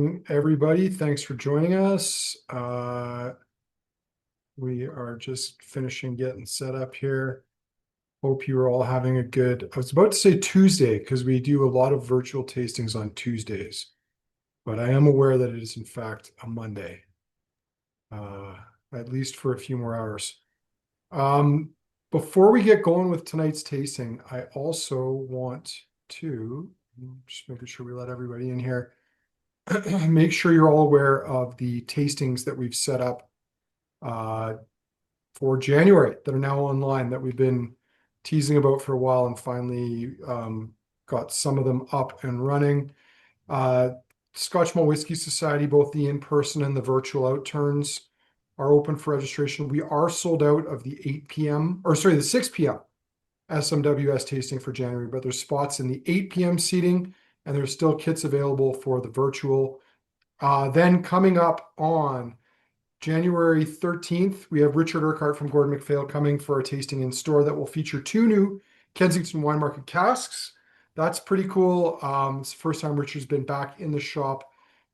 Everybody, thanks for joining us. We are just finishing getting set up here. Hope you are all having a good, I was about to say Tuesday because we do a lot of virtual tastings on Tuesdays, but I am aware that it is in fact a Monday, uh, at least for a few more hours. Um, Before we get going with tonight's tasting, I also want to just making sure we let everybody in here. Make sure you're all aware of the tastings that we've set up uh, for January that are now online that we've been teasing about for a while and finally got some of them up and running. Uh, Scotch Malt Whisky Society, both the in-person and the virtual outturns are open for registration. We are sold out of the 8 p.m. or sorry, the 6 p.m. SMWS tasting for January, but there's spots in the 8 p.m. seating and there's still kits available for the virtual. Then coming up on January 13th, we have Richard Urquhart from Gordon MacPhail coming for a tasting in store that will feature two new Kensington Wine Market casks. That's pretty cool. It's the first time Richard's been back in the shop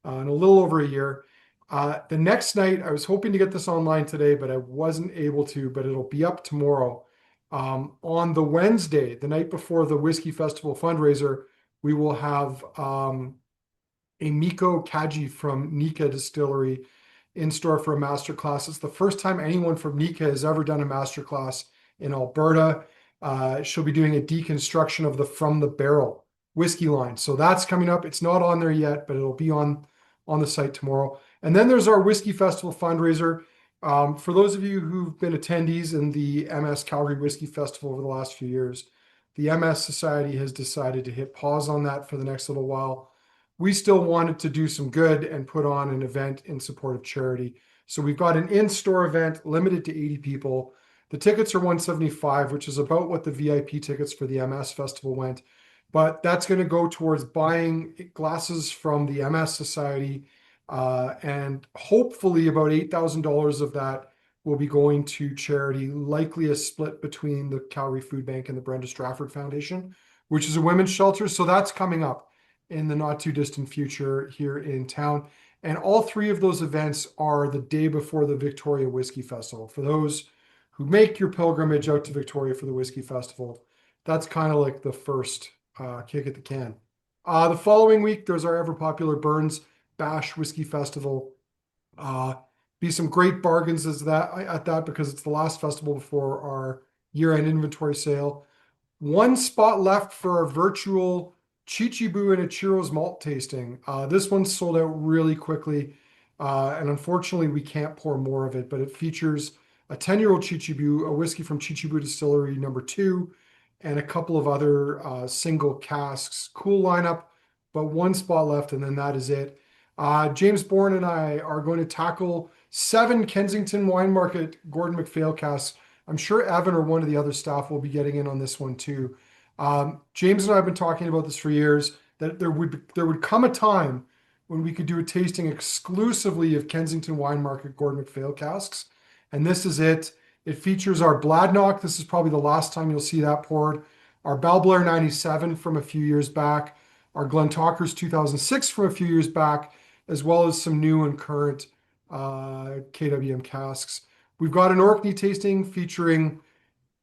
in a little over a year. The next night, I was hoping to get this online today, but I wasn't able to, but it'll be up tomorrow. On the Wednesday, the night before the Whiskey Festival fundraiser, we will have a Miko Kaji from Nika Distillery in store for a masterclass. It's the first time anyone from Nika has ever done a masterclass in Alberta. She'll be doing a deconstruction of the From the Barrel whiskey line. So that's coming up. It's not on there yet, but it'll be on the site tomorrow. And then there's our Whiskey Festival fundraiser. For those of you who've been attendees in the MS Calgary Whiskey Festival over the last few years, the MS Society has decided to hit pause on that for the next little while. We still wanted to do some good and put on an event in support of charity. So we've got an in-store event limited to 80 people. The tickets are $175, which is about what the VIP tickets for the MS Festival went. But that's going to go towards buying glasses from the MS Society. And hopefully about $8,000 of that will be going to charity, likely a split between the Calgary Food Bank and the Brenda Strafford Foundation, which is a women's shelter. So that's coming up in the not too distant future here in town. And all three of those events are the day before the Victoria Whiskey Festival. For those who make your pilgrimage out to Victoria for the Whiskey Festival, that's kind of like the first kick at the can. The following week, there's our ever popular Burns Bash Whiskey Festival. Be some great bargains at that because it's the last festival before our year-end inventory sale. One spot left for our virtual Chichibu and Ichiro's malt tasting. This one sold out really quickly, and unfortunately, we can't pour more of it, but it features a 10-year-old Chichibu, a whiskey from Chichibu Distillery #2, and a couple of other single casks. Cool lineup, but one spot left, and then that is it. James Bourne and I are going to tackle 7 Kensington Wine Market Gordon MacPhail casks. I'm sure Evan or one of the other staff will be getting in on this one too. James and I have been talking about this for years, that there would come a time when we could do a tasting exclusively of Kensington Wine Market Gordon MacPhail casks. And this is it. It features our Bladnoch. This is probably the last time you'll see that poured. Our Balblair 97 from a few years back. Our Glentalkers 2006 from a few years back, as well as some new and current KWM casks. We've got an Orkney tasting featuring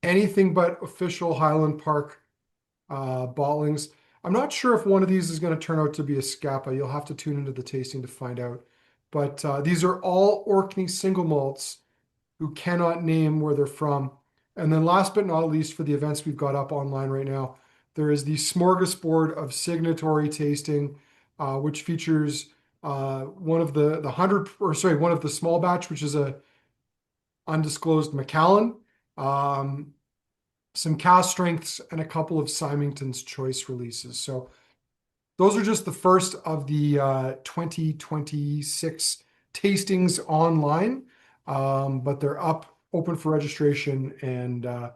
anything but official Highland Park bottlings. I'm not sure if one of these is going to turn out to be a Scapa. You'll have to tune into the tasting to find out. But these are all Orkney single malts who cannot name where they're from. And then last but not least, for the events we've got up online right now, there is the smorgasbord of signatory tasting, which features one of one of the small batch, which is a undisclosed Macallan, some cast strengths, and a couple of Symington's choice releases. So those are just the first of the 2026 tastings online, but they're up, open for registration, and I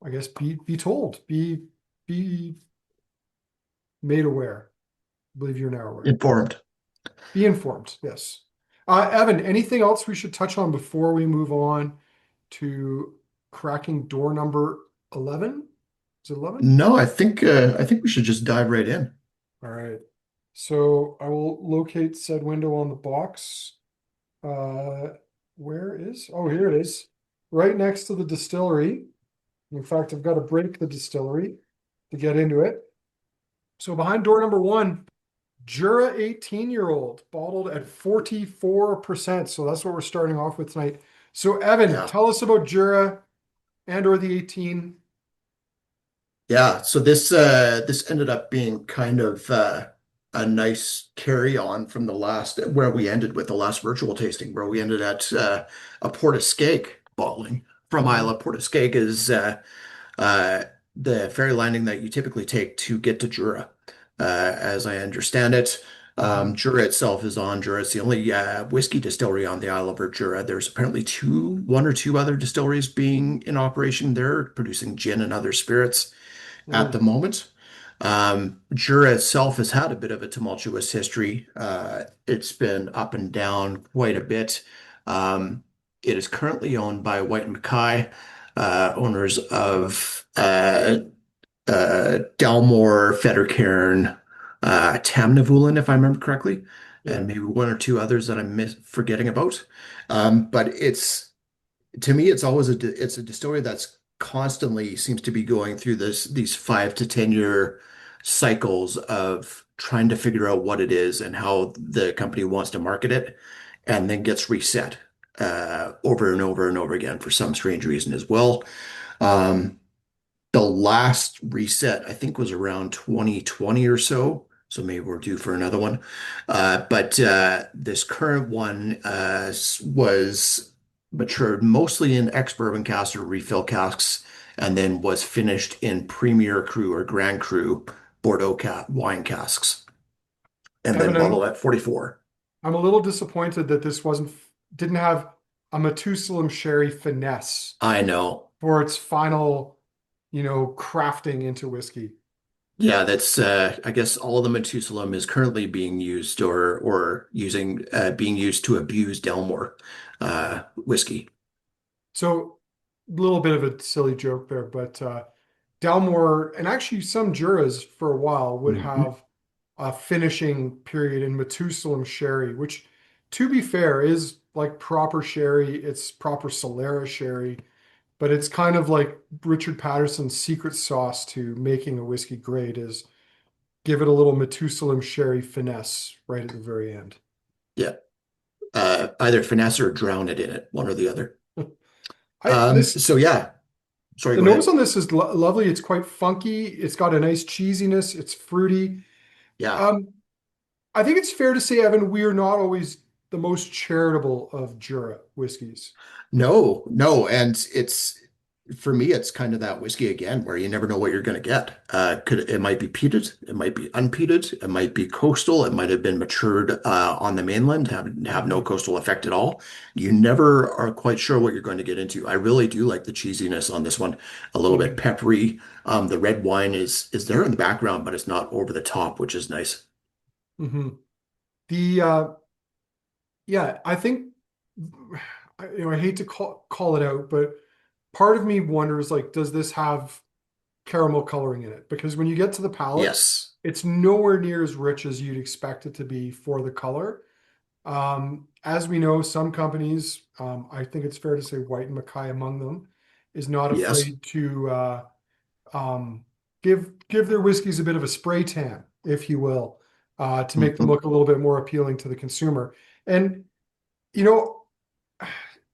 guess be told, be made aware. I believe you're now aware. Informed. Be informed, yes. Evan, anything else we should touch on before we move on to cracking door number 11? Is it 11? No, I think we should just dive right in. All right. So I will locate said window on the box. Uh, where is? Oh, here it is. Right next to the distillery. In fact, I've got to break the distillery to get into it. So behind door number one, Jura 18-year-old, bottled at 44%. So that's what we're starting off with tonight. So Evan, Yeah. tell us about Jura and or the 18. Yeah. So this ended up being kind of a nice carry on from the last where we ended with the last virtual tasting, where we ended at a Portiscake bottling from Mhm. Isla. Portiscake is uh, the ferry landing that you typically take to get to Jura, as I understand it. Mhm. Jura itself is on Jura. It's the only whiskey distillery on the Isle of Jura. There's apparently one or two other distilleries being in operation there, producing gin and other spirits at the Mm. moment. Jura itself has had a bit of a tumultuous history. It's been up and down quite a bit. Um, it is currently owned by White and Mackay, owners of Dalmore, Fettercairn, Tamnavulin, if I remember correctly, and Yeah. maybe one or two others that I'm forgetting about. But it's to me, it's always it's a distillery that's constantly seems to be going through these 5 to 10 year cycles of trying to figure out what it is and how the company wants to market it, and then gets reset over and over and over again for some strange reason as well. Um, the last reset, I think, was around 2020 or so. So maybe we're due for another one. But this current one was matured mostly in ex-bourbon casks or refill casks, and then was finished in Premier Cru or Grand Cru Bordeaux wine casks, and then Evan, bottled at 44. I'm a little disappointed that this didn't have a Methuselah sherry finesse I know. for its final, crafting into whiskey. Yeah, that's I guess all of the Methuselah is currently being used or using being used to abuse Delmore whiskey. So a little bit of a silly joke there, but Dalmore and actually some Juras for a while would Mhm. have a finishing period in Methuselah sherry, which, to be fair, is like proper sherry. It's proper Solera sherry, but it's kind of like Richard Patterson's secret sauce to making a whiskey great is give it a little Methuselah sherry finesse right at the very end. Yeah, either finesse or drown it in it, one or the other. I this So yeah, sorry, The go nose ahead. on this is lovely. It's quite funky. It's got a nice cheesiness. It's fruity. Yeah. Um, I think it's fair to say, Evan, we are not always the most charitable of Jura whiskeys. No, no, and it's for me, it's kind of that whiskey again, where you never know what you're going to get. It might be peated, it might be unpeated, it might be coastal, it might have been matured on the mainland, have no Mhm. coastal effect at all. You never are quite sure what you're going to get into. I really do like the cheesiness on this one, a little bit Mhm. peppery. The red wine is there in the background, but it's not over the top, which is nice. Mhm. The Yeah, I think I hate to call it out, but part of me wonders like, does this have caramel coloring in it? Because when you get to the palate, Yes. it's nowhere near as rich as you'd expect it to be for the color. As we know, some companies, I think it's fair to say White and Mackay among them, is not Yes. afraid to um, give their whiskeys a bit of a spray tan, if you will, to make them Mhm. look a little bit more appealing to the consumer. And you know,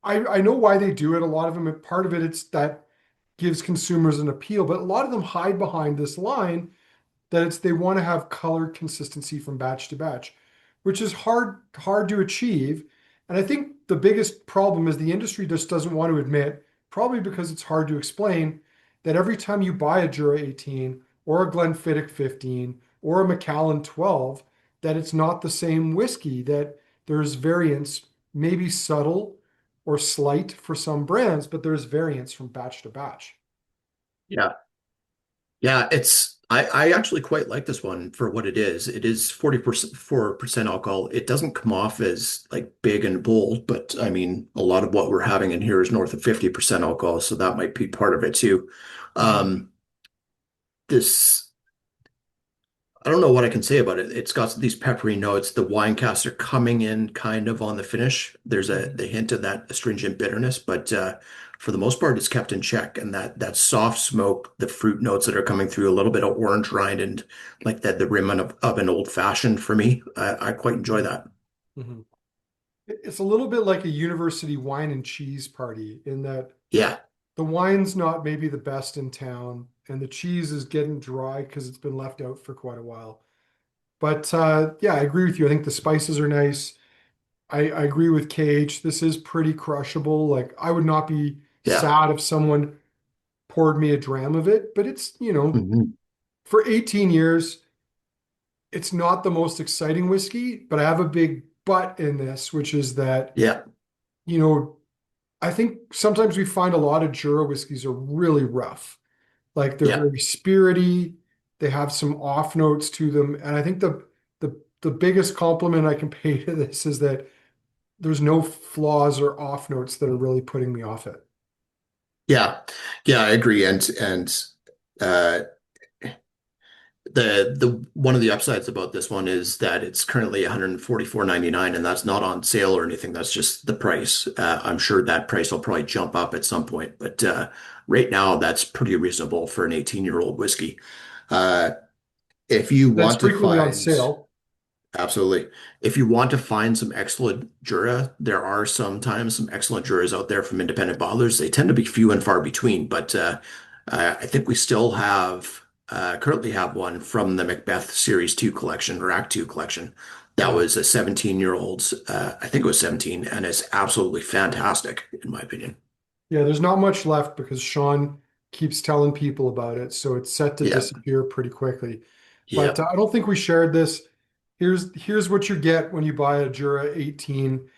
I know why they do it. A lot of them, part of it, it's that gives consumers an appeal, but a lot of them hide behind this line that they want to have color consistency from batch to batch, which is hard to achieve. And I think the biggest problem is the industry just doesn't want to admit, probably because it's hard to explain, that every time you buy a Jura 18 or a Glenfiddich 15 or a Macallan 12, that it's not the same whiskey, that there's variance, maybe subtle or slight for some brands, but there's variance from batch to batch. Yeah. Yeah, I actually quite like this one for what it is. It is 40% 4% alcohol. It doesn't come off as like big and bold, but I mean a lot of what we're having in here is north of 50% alcohol, so that might be part of it too. Mhm. Um this I don't know what I can say about it. It's got these peppery notes. The wine casts are coming in kind of on the finish. There's Mhm. the hint of that astringent bitterness, but for the most part, it's kept in check. And that soft smoke, the fruit notes that are coming through, a little bit of orange rind, and like that, the rim of an old fashioned for me. I quite enjoy Mhm. that. Mhm. It's a little bit like a university wine and cheese party in that Yeah. the wine's not maybe the best in town, and the cheese is getting dry because it's been left out for quite a while. But yeah, I agree with you. I think the spices are nice. I agree with KH. This is pretty crushable. Like I would not be Yeah. sad if someone poured me a dram of it, but it's, Hmm. for 18 years, it's not the most exciting whiskey, but I have a big but in this, which is that, Yeah. you know, I think sometimes we find a lot of Jura whiskeys are really rough. Like they're Yeah. very spirity, they have some off notes to them. And I think the biggest compliment I can pay to this is that there's no flaws or off notes that are really putting me off it. Yeah. Yeah, I agree. And uh the one of the upsides about this one is that it's currently 144.99, and that's not on sale or anything. That's just the price. I'm sure that price will probably jump up at some point, but right now that's pretty reasonable for an 18-year-old whiskey. Uh, if you That's want to frequently on find sale. Absolutely. If you want to find some excellent Jura, there are sometimes some excellent Juras out there from independent bottlers. They tend to be few and far between, but I think we still have currently have one from the Macbeth Series 2 collection or Act 2 collection. That Yeah. was a 17-year-old's, I think it was 17, and it's absolutely fantastic in my opinion. Yeah, there's not much left because Sean keeps telling people about it, so it's set to Yeah. disappear pretty quickly. But Yeah. I don't think we shared this. Here's what you get when you buy a Jura 18.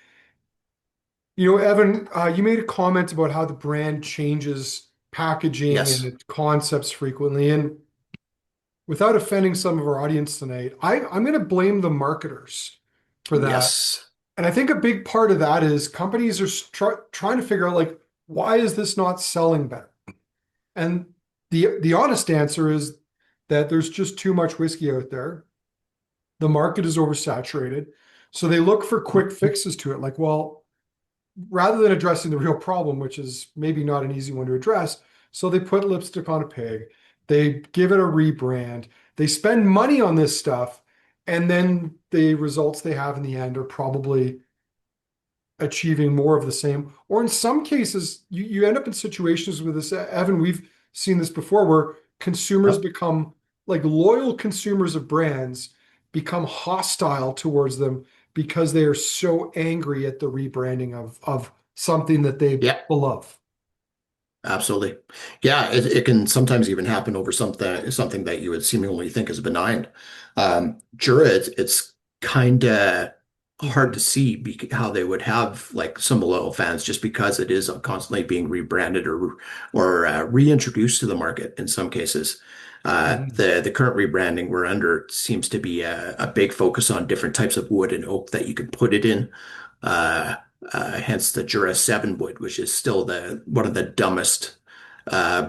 Evan, you made a comment about how the brand changes packaging and Yes. its concepts frequently. And without offending some of our audience tonight, I'm going to blame the marketers for that. Yes. And I think a big part of that is companies are trying to figure out like, why is this not selling better? And the honest answer is that there's just too much whiskey out there. The market is oversaturated. So they look for quick fixes to it. Like, well, rather than addressing the real problem, which is maybe not an easy one to address, so they put lipstick on a pig. They give it a rebrand. They spend money on this stuff. And then the results they have in the end are probably achieving more of the same. Or in some cases, you end up in situations with this, Evan, we've seen this before, where consumers Yep. become like loyal consumers of brands become hostile towards them because they are so angry at the rebranding of something that they Yeah. love. Absolutely. Yeah, it can sometimes even happen over something that you would seemingly think is benign. Jura, it's kind of hard Mhm. to see how they would have like some loyal fans just because it is constantly being rebranded or reintroduced to the market in some cases. Mhm. The current rebranding we're under seems to be a big focus on different types of wood and oak that you can put it in. Uh, hence the Jura 7 wood, which is still the one of the dumbest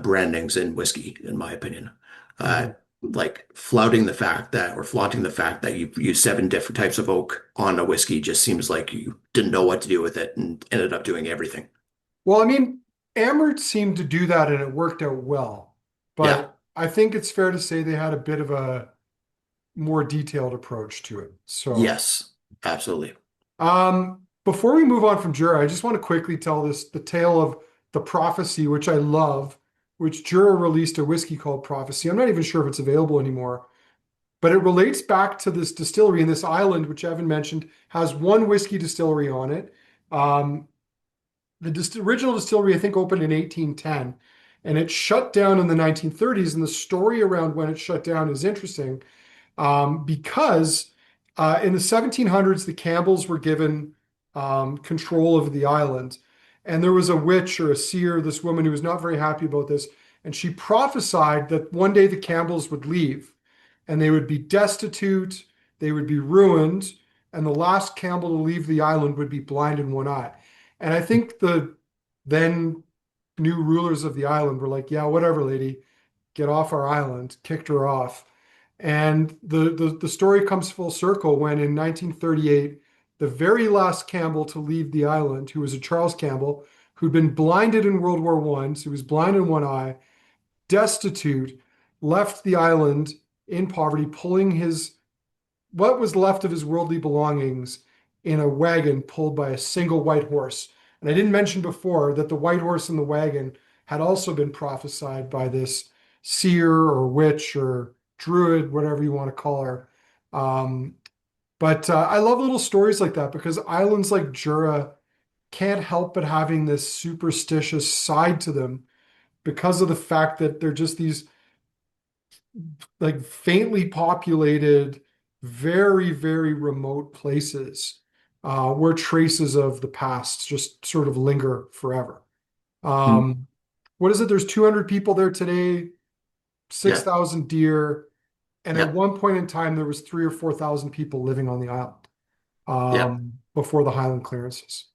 brandings in whiskey, in my opinion. Uh, Mhm. like flouting the fact that or flaunting the fact that you use seven different types of oak on a whiskey just seems like you didn't know what to do with it and ended up doing everything. Well, I mean, Amherst seemed to do that and it worked out well. Yeah. But I think it's fair to say they had a bit of a more detailed approach to it. So, Yes. Absolutely. before we move on from Jura, I just want to quickly tell the tale of the Prophecy, which I love, which Jura released a whiskey called Prophecy. I'm not even sure if it's available anymore, but it relates back to this distillery in this island, which Evan mentioned, has one whiskey distillery on it. Um, the original distillery, I think, opened in 1810, and it shut down in the 1930s. And the story around when it shut down is interesting because in the 1700s, the Campbells were given control of the island. And there was a witch or a seer, this woman who was not very happy about this. And she prophesied that one day the Campbells would leave and they would be destitute, they would be ruined, and the last Campbell to leave the island would be blind in one eye. And I think the then new rulers of the island were like, yeah, whatever, lady, get off our island, kicked her off. And the story comes full circle when in 1938, the very last Campbell to leave the island, who was a Charles Campbell, who'd been blinded in World War I, so he was blind in one eye, destitute, left the island in poverty, pulling his what was left of his worldly belongings in a wagon pulled by a single white horse. And I didn't mention before that the white horse in the wagon had also been prophesied by this seer or witch or druid, whatever you want to call her. Um, but I love little stories like that because islands like Jura can't help but having this superstitious side to them because of the fact that they're just these like faintly populated, very, very remote places where traces of the past just sort of linger forever. Mm. Um, what is it? There's 200 people there today, Yeah. 6,000 deer, and at Yeah. one point in time, there was 3 or 4,000 people living on the island Yeah. before the Highland clearances.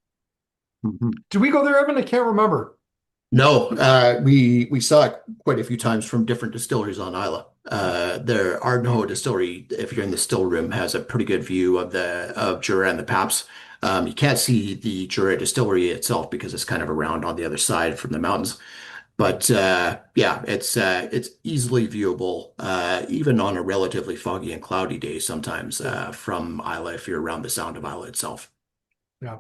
Mhm. Did we go there, Evan? I can't remember. No, we saw it quite a few times from different distilleries on Isla. There Ardno distillery, if you're in the still room, has a pretty good view of the of Jura and the Paps. You can't see the Jura distillery itself because it's kind of around on the other side from the mountains. But yeah, it's easily viewable, even on a relatively foggy and cloudy day sometimes from Isla if you're around the Sound of Isla itself. Yeah.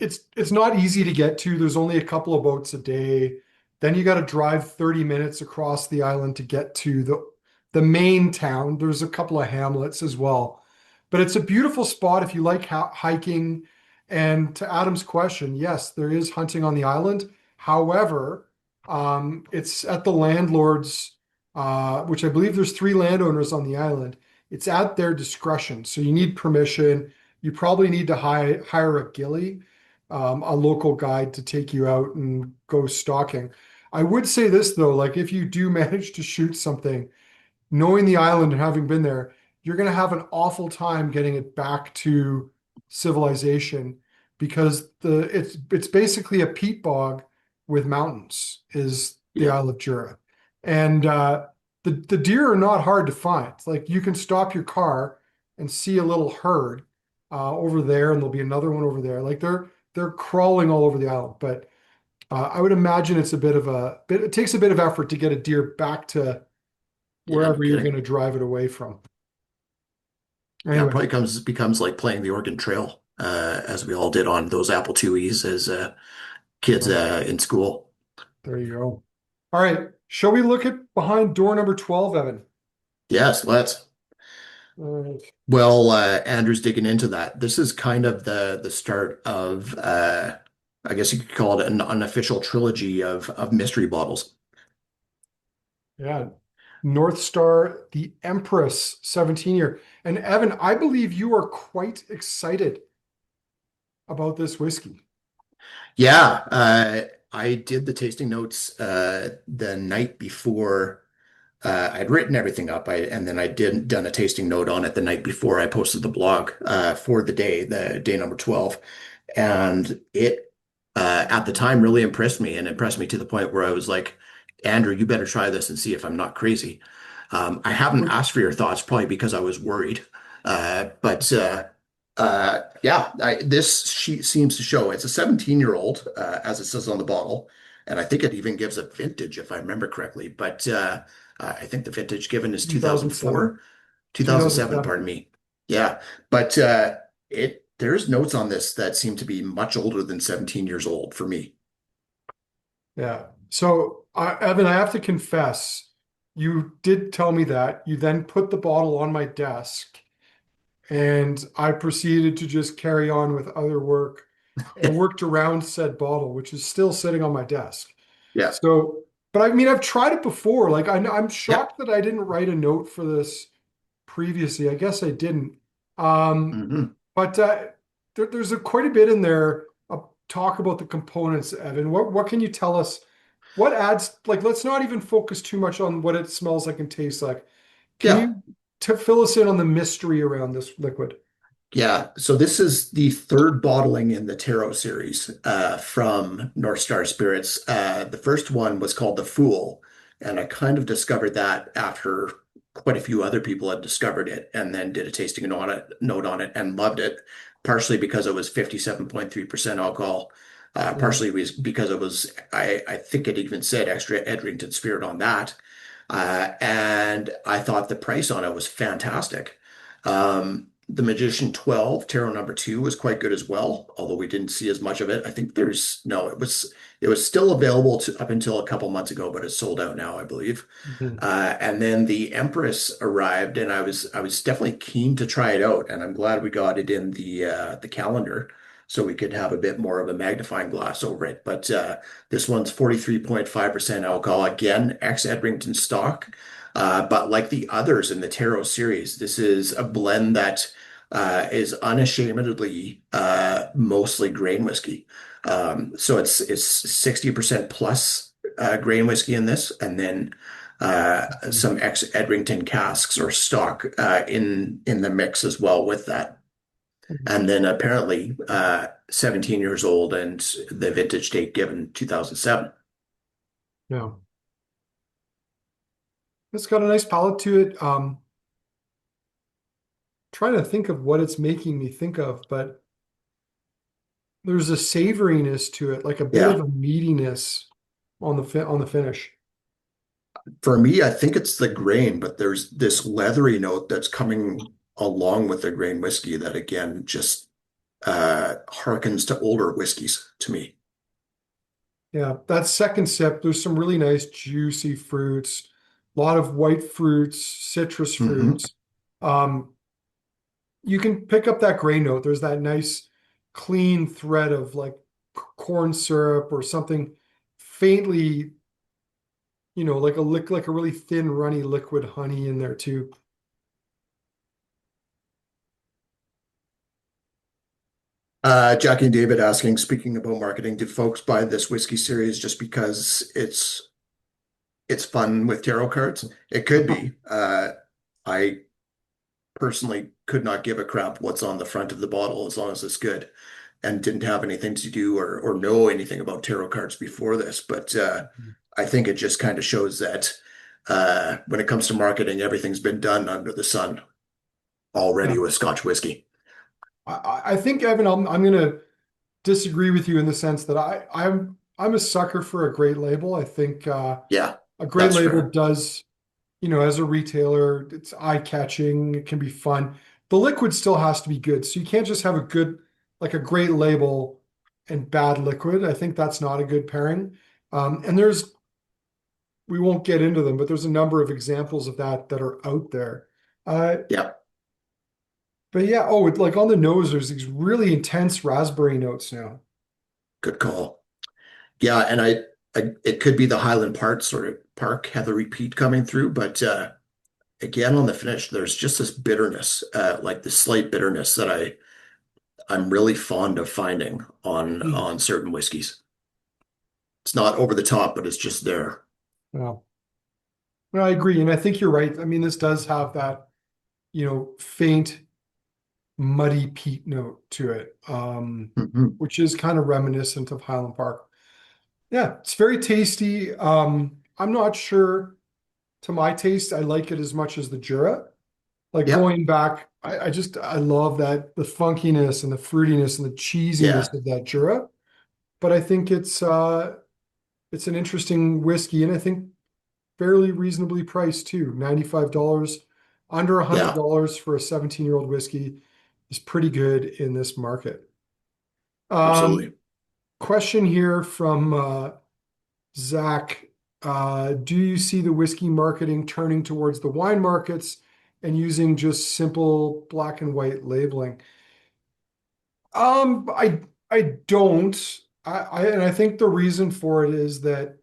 It's not easy to get to. There's only a couple of boats a day. Then you got to drive 30 minutes across the island to get to the main town. There's a couple of hamlets as well. But it's a beautiful spot if you like hiking. And to Adam's question, yes, there is hunting on the island. However, it's at the landlord's, which I believe there's 3 landowners on the island. It's at their discretion. So you need permission. You probably need to hire a ghillie, a local guide to take you out and go stalking. I would say this though, like if you do manage to shoot something, knowing the island and having been there, you're going to have an awful time getting it back to civilization because it's basically a peat bog with mountains is the Yeah. Isle of Jura. And the deer are not hard to find. Like you can stop your car and see a little herd over there, and there'll be another one over there. Like they're crawling all over the island. But I would imagine it's a bit of a bit. It takes a bit of effort to get a deer back to Yeah, no wherever you're kidding. going to drive it away from. Yeah, it Anyway, probably comes becomes like playing the Oregon Trail, as we all did on those Apple IIes as kids well, in school. there you go. All right. Shall we look at behind door number 12, Evan? Yes, let's. All right. Well, Andrew's digging into that. This is kind of the start of I guess you could call it an unofficial trilogy of mystery bottles. Yeah. North Star, the Empress 17 year. And Evan, I believe you are quite excited about this whiskey. Yeah, I did the tasting notes the night before. I'd written everything up, and then I did done a tasting note on it the night before I posted the blog for the day number 12, and it at the time really impressed me and impressed me to the point where I was like, Andrew, you better try this and see if I'm not crazy. I haven't Which asked for your thoughts, probably because I was worried, but yeah, this sheet seems to show it's a 17-year-old, as it says on the bottle, and I think it even gives a vintage if I remember correctly, but. I think the vintage given is 2007? 2004, 2007, 2007. pardon me. Yeah, but there's notes on this that seem to be much older than 17 years old for me. Yeah. So, Evan, I have to confess, you did tell me that. You then put the bottle on my desk, and I proceeded to just carry on with other work and worked around said bottle, which is still sitting on my desk. Yeah, So, but I mean, I've tried it before. Like, I'm yeah. shocked that I didn't write a note for this previously. I guess I didn't. Um, Hmm. but there's quite a bit in there. Talk about the components, Evan. What can you tell us? What adds, like, let's not even focus too much on what it smells like and tastes like. Can Yeah, you fill us in on the mystery around this liquid? yeah. So this is the third bottling in the Tarot series from North Star Spirits. The first one was called The Fool, and I kind of discovered that after quite a few other people had discovered it and then did a tasting note on it and loved it, partially because it was 57.3% alcohol. Yeah. Partially was because it was, I think it even said extra Edrington spirit on that. And I thought the price on it was fantastic. The Magician 12, Tarot number 2 was quite good as well, although we didn't see as much of it. I think no, it was still available up until a couple months ago, but it's sold out now, I believe. Mhm. And then the Empress arrived, and I was definitely keen to try it out, and I'm glad we got it in the calendar so we could have a bit more of a magnifying glass over it. But this one's 43.5% alcohol, again, ex-Edrington stock. But like the others in the Tarot series, this is a blend that is unashamedly mostly grain whiskey. So it's 60% plus grain whiskey in this, and then Mhm. some ex Edrington casks or stock in the mix as well with that. And then apparently 17 years old and the vintage date given 2007. Yeah. It's got a nice palate to it. Trying to think of what it's making me think of, but there's a savoriness to it, like a bit of Yeah. a meatiness on the finish. For me, I think it's the grain, but there's this leathery note that's coming along with the grain whiskey that again just harkens to older whiskeys to me. Yeah, that second sip, there's some really nice juicy fruits, a lot of white fruits, citrus Hmm. fruits. Um, you can pick up that gray note. There's that nice clean thread of like corn syrup or something faintly, like a really thin, runny liquid honey in there too. Jackie and David asking, speaking about marketing, did folks buy this whiskey series just because it's fun with tarot cards? It could be. I personally could not give a crap what's on the front of the bottle as long as it's good, and didn't have anything to do or know anything about tarot cards before this. But I think it just kind of shows that when it comes to marketing, everything's been done under the sun Yeah. already with Scotch whiskey. I think, Evan, I'm gonna disagree with you in the sense that I'm a sucker for a great label. I think Yeah, a great that's label fair. does, as a retailer, it's eye-catching, it can be fun. The liquid still has to be good. So you can't just have like a great label and bad liquid. I think that's not a good pairing. And we won't get into them, but there's a number of examples of that are out there. Uh, Yeah, but yeah, oh, like on the nose, there's these really intense raspberry notes now. good call. Yeah, and it could be the Highland Park sort of park heathery peat coming through, but again on the finish, there's just this bitterness, like the slight bitterness that I'm really fond of finding Mm. on certain whiskeys. It's not over the top, but it's just there. Well, no, I agree. And I think you're right. I mean, this does have that, faint muddy peat note to it, Mhm. which is kind of reminiscent of Highland Park. Yeah, it's very tasty. I'm not sure to my taste, I like it as much as the Jura. Like Yep. going back, I love that the funkiness and the fruitiness and the cheesiness Yeah. of that Jura. But I think it's an interesting whiskey, and I think fairly reasonably priced too. $95, under Yeah. $100 for a 17-year-old whiskey is pretty good in this market. Absolutely. Question here from Zach. Do you see the whiskey marketing turning towards the wine markets and using just simple black and white labeling? I don't. And I think the reason for it is that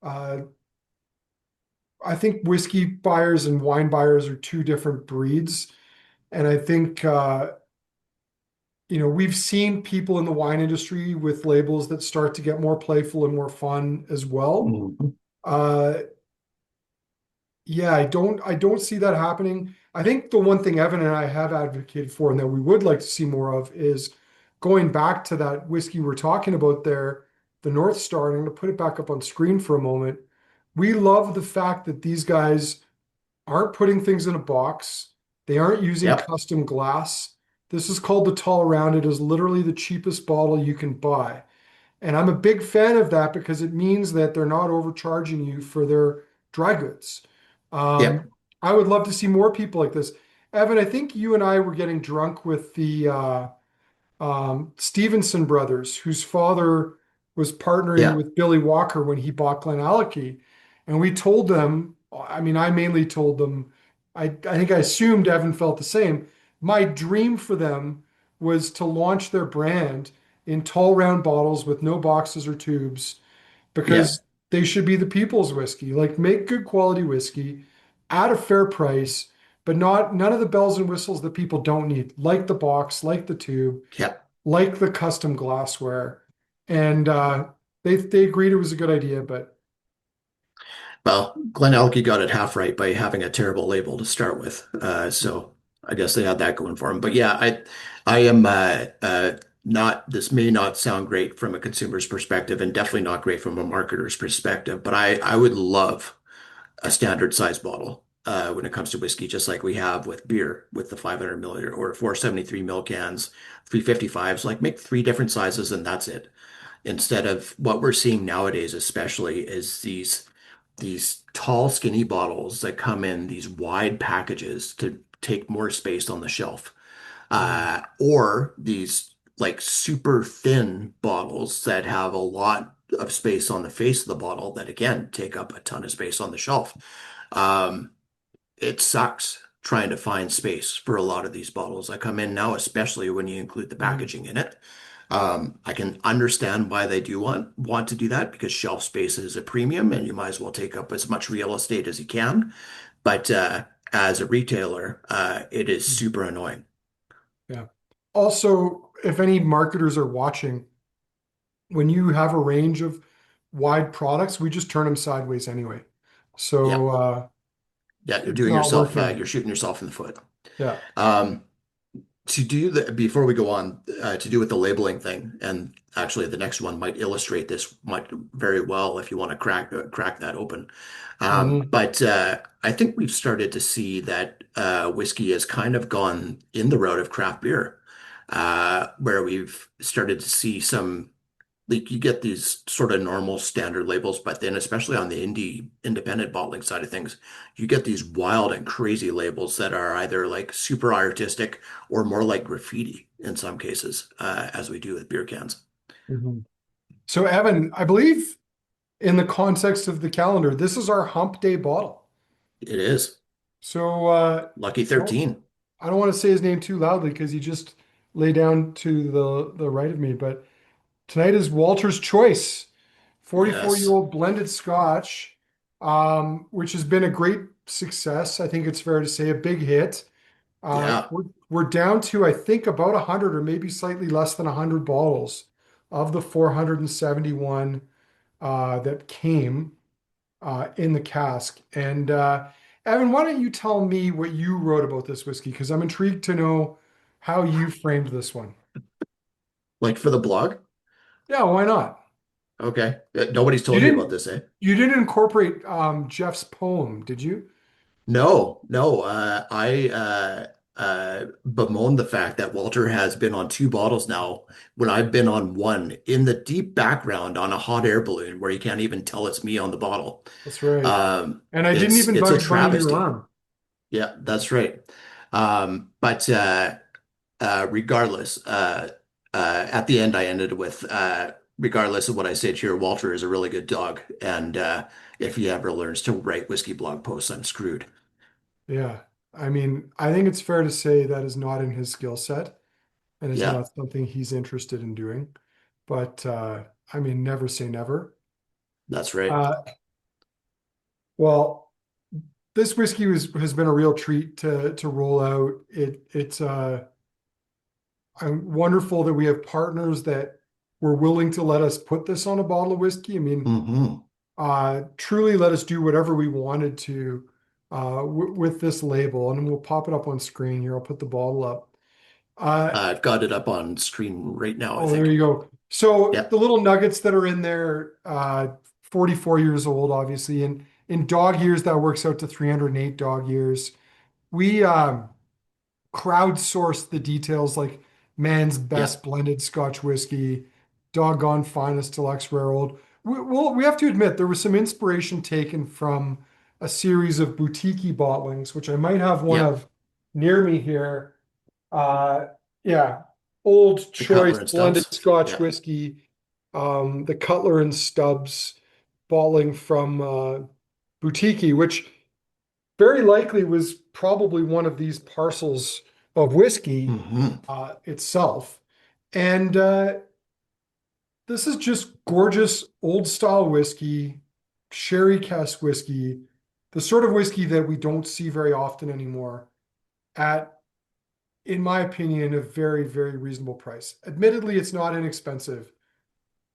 uh, I think whiskey buyers and wine buyers are two different breeds. And I think we've seen people in the wine industry with labels that start to get more playful and more fun as well. Mhm. Uh, Yeah, I don't see that happening. I think the one thing Evan and I have advocated for and that we would like to see more of is going back to that whiskey we're talking about there, the North Star, and I'm going to put it back up on screen for a moment. We love the fact that these guys aren't putting things in a box. They aren't using Yep. custom glass. This is called the Tall Round. It is literally the cheapest bottle you can buy. And I'm a big fan of that because it means that they're not overcharging you for their dry goods. Yep. I would love to see more people like this. Evan, I think you and I were getting drunk with the Stevenson brothers, whose father was partnering Yeah. with Billy Walker when he bought Glenallachie. And we told them, I mean, I mainly told them, I think I assumed Evan felt the same. My dream for them was to launch their brand in tall round bottles with no boxes or tubes Yeah. because they should be the people's whiskey. Like make good quality whiskey at a fair price, but not none of the bells and whistles that people don't need, like the box, like the tube, Yep. like the custom glassware. And they agreed it was a good idea, but Well, Glen Elke got it half right by having a terrible label to start with. So I guess they had that going for them. But yeah, I am not. This may not sound great from a consumer's perspective, and definitely not great from a marketer's perspective. But I would love a standard size bottle when it comes to whiskey, just like we have with beer, with the 500 milliliter or 473 mil cans, 355s. Like make three different sizes, and that's it. Instead of what we're seeing nowadays, especially, is these tall, skinny bottles that come in these wide packages to take more space on the shelf, mm, or these like super thin bottles that have a lot of space on the face of the bottle that again take up a ton of space on the shelf. Um, it sucks trying to find space for a lot of these bottles that come in now, especially when you include the mm, packaging in it. I can understand why they do want to do that because shelf space is a premium and you might as well take up as much real estate as you can. But as a retailer, it is mm, super annoying. yeah. Also, if any marketers are watching, when you have a range of wide products, we just turn them sideways anyway. So Yep. Yeah, it's not working. you're shooting yourself in the foot. Yeah. Um, to do the before we go on to do with the labeling thing, and actually the next one might illustrate this might very well if you want to crack that open. Hmm. But I think we've started to see that whiskey has kind of gone in the route of craft beer, where we've started to see some like you get these sort of normal standard labels, but then especially on the independent bottling side of things, you get these wild and crazy labels that are either like super artistic or more like graffiti in some cases, as we do with beer cans. Hmm. So, Evan, I believe in the context of the calendar, this is our hump day bottle. It is. So, Lucky I don't, 13. I don't want to say his name too loudly because he just lay down to the right of me. But tonight is Walter's Choice, 44-year Yes. old blended Scotch, which has been a great success. I think it's fair to say a big hit. Yeah. We're down to, I think, about 100 or maybe slightly less than 100 bottles of the 471 that came in the cask. And Evan, why don't you tell me what you wrote about this whiskey? Because I'm intrigued to know how you framed this one. Like for the blog? Yeah, why not? Okay. Nobody's You told you about didn't this, eh? you didn't incorporate Jeff's poem, did you? No, no. I bemoan the fact that Walter has been on two bottles now when I've been on one in the deep background on a hot air balloon where you can't even tell it's me on the bottle. That's right. And I didn't even It's a bind your travesty. arm. Yeah, that's right. But regardless, at the end I ended with regardless of what I said here, Walter is a really good dog, and if he ever learns to write whiskey blog posts, I'm screwed. Yeah. I mean, I think it's fair to say that is not in his skill set and is Yeah, not something he's interested in doing. But I mean, never say never. that's right. Uh, well, this whiskey has been a real treat to roll out. It's wonderful that we have partners that were willing to let us put this on a bottle of whiskey. I mean, Hmm. truly let us do whatever we wanted to with this label, and we'll pop it up on screen here. I'll put the bottle up. Uh, I've got it up on screen right now, I oh, there think. you go. So Yeah, the little nuggets that are in there, 44 years old, obviously, and In dog years, that works out to 308 dog years. We crowdsourced the details like man's Yeah. best blended Scotch whiskey, doggone finest deluxe rare old. We have to admit there was some inspiration taken from a series of boutique bottlings, which I might have one Yeah. of near me here. Uh, yeah, Old The Choice Cutler and blended Stubbs. Scotch Yeah. whiskey, the Cutler and Stubbs bottling from Boutique, which very likely was probably one of these parcels of whiskey Hmm. itself. And this is just gorgeous old style whiskey, sherry cask whiskey, the sort of whiskey that we don't see very often anymore at, in my opinion, a very, very reasonable price. Admittedly, it's not inexpensive,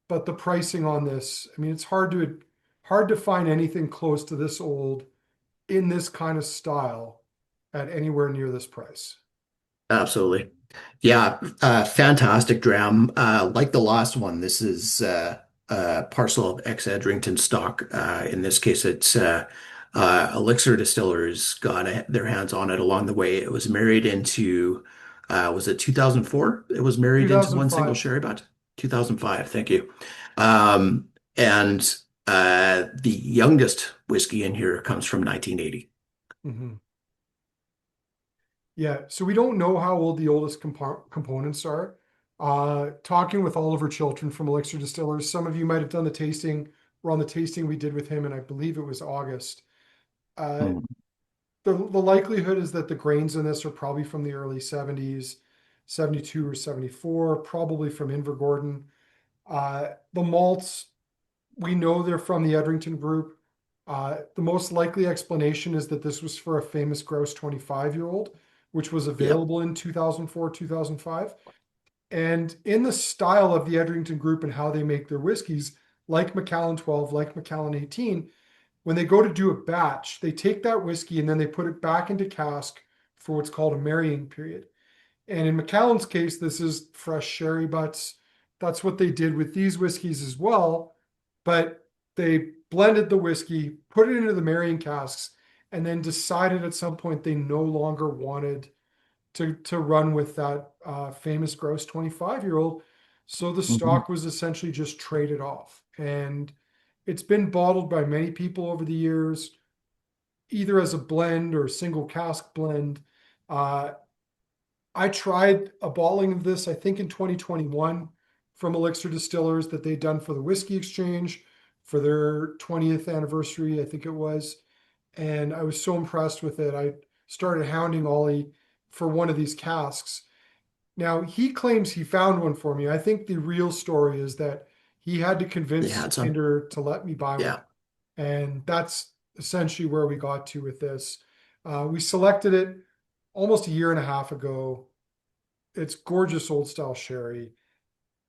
but the pricing on this, I mean, it's hard to find anything close to this old in this kind of style at anywhere near this price. Absolutely. Yeah, fantastic dram. Like the last one, this is a parcel of ex-Edrington stock. In this case, it's Elixir Distillers got their hands on it along the way. It was married into, was it 2004? It was married into one single 2005. sherry butt. 2005, thank you. And the youngest whiskey in here comes from 1980. Mhm. Yeah, so we don't know how old the oldest components are. Talking with Oliver Chiltern from Elixir Distillers, some of you might have done the tasting or on the tasting we did with him, and I believe it was August. Uh, Mm. the likelihood is that the grains in this are probably from the early 70s, 72 or 74, probably from Invergordon. The malts, we know they're from the Edrington group. The most likely explanation is that this was for a famous grouse 25-year-old, which was Yep. available in 2004, 2005. And in the style of the Edrington group and how they make their whiskeys, like Macallan 12, like Macallan 18, when they go to do a batch, they take that whiskey and then they put it back into cask for what's called a marrying period. And in Macallan's case, this is fresh sherry butts. That's what they did with these whiskeys as well. But they blended the whiskey, put it into the marrying casks, and then decided at some point they no longer wanted to run with that famous gross 25-year-old. So the Mhm. stock was essentially just traded off. And it's been bottled by many people over the years, either as a blend or a single cask blend. Uh, I tried a bottling of this, I think in 2021 from Elixir Distillers that they'd done for the Whiskey Exchange for their 20th anniversary, I think it was. And I was so impressed with it. I started hounding Ollie for one of these casks. Now, he claims he found one for me. I think the real story is that he had to They convince had some. Kinder to let me buy one. Yeah. And that's essentially where we got to with this. We selected it almost a year and a half ago. It's gorgeous old style sherry.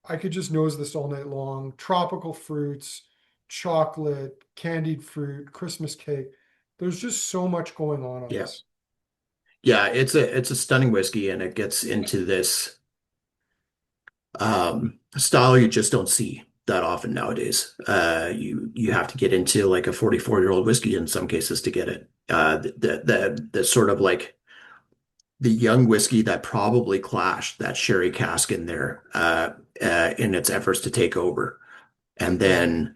I could just nose this all night long. Tropical fruits, chocolate, candied fruit, Christmas cake. There's just so much going on Yeah. this. Yeah, it's a stunning whiskey and it gets into this style you just don't see that often nowadays. You have to get into like a 44-year-old whiskey in some cases to get it. The sort of like the young whiskey that probably clashed that sherry cask in there in its efforts to take over. And Yeah. then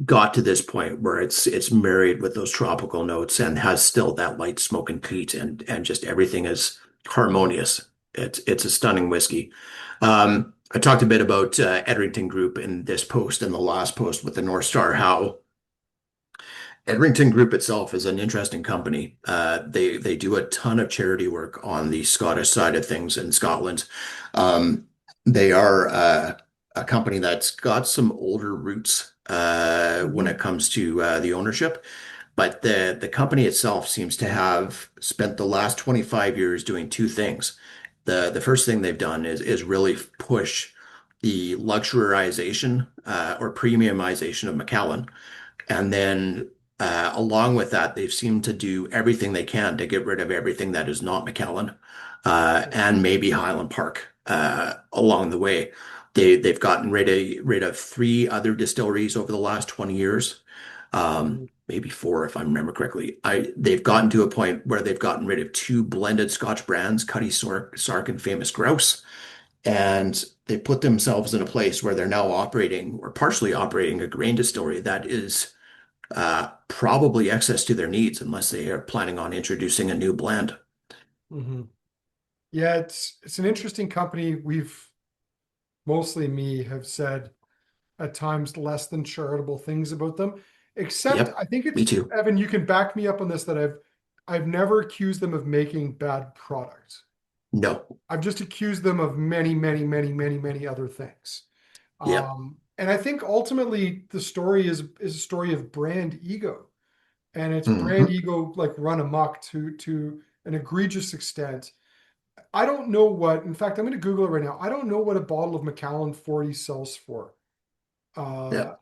got to this point where it's married with those tropical notes and has still that light smoke and peat and just everything is harmonious. It's a stunning whiskey. I talked a bit about Edrington Group in this post and the last post with the North Star, how Edrington Group itself is an interesting company. They do a ton of charity work on the Scottish side of things in Scotland. They are a company that's got some older roots when it Mhm. comes to the ownership, but the company itself seems to have spent the last 25 years doing two things. The first thing they've done is really push the luxurization or premiumization of Macallan. And then along with that, they've seemed to do everything they can to get rid of everything that is not Macallan and maybe Highland Park along the way. They've gotten rid of three other distilleries over the last 20 years. Mhm. maybe four if I remember correctly. They've gotten to a point where they've gotten rid of two blended Scotch brands, Cutty Sark and Famous Grouse, and they put themselves in a place where they're now operating or partially operating a grain distillery that is probably excess to their needs unless they are planning on introducing a new blend. Mhm. Yeah, it's an interesting company. We've mostly me have said at times less than charitable things about them. Except Yep, I think me it's too. Evan, you can back me up on this that I've never accused them of making bad products. No. I've just accused them of many, many, many, many, many other things. Yep. And I think ultimately the story is a story of brand ego. And it's brand Hmm. ego like run amok to an egregious extent. I don't know what, in fact, I'm going to Google it right now. I don't know what a bottle of Macallan 40 sells for. Uh, Yep.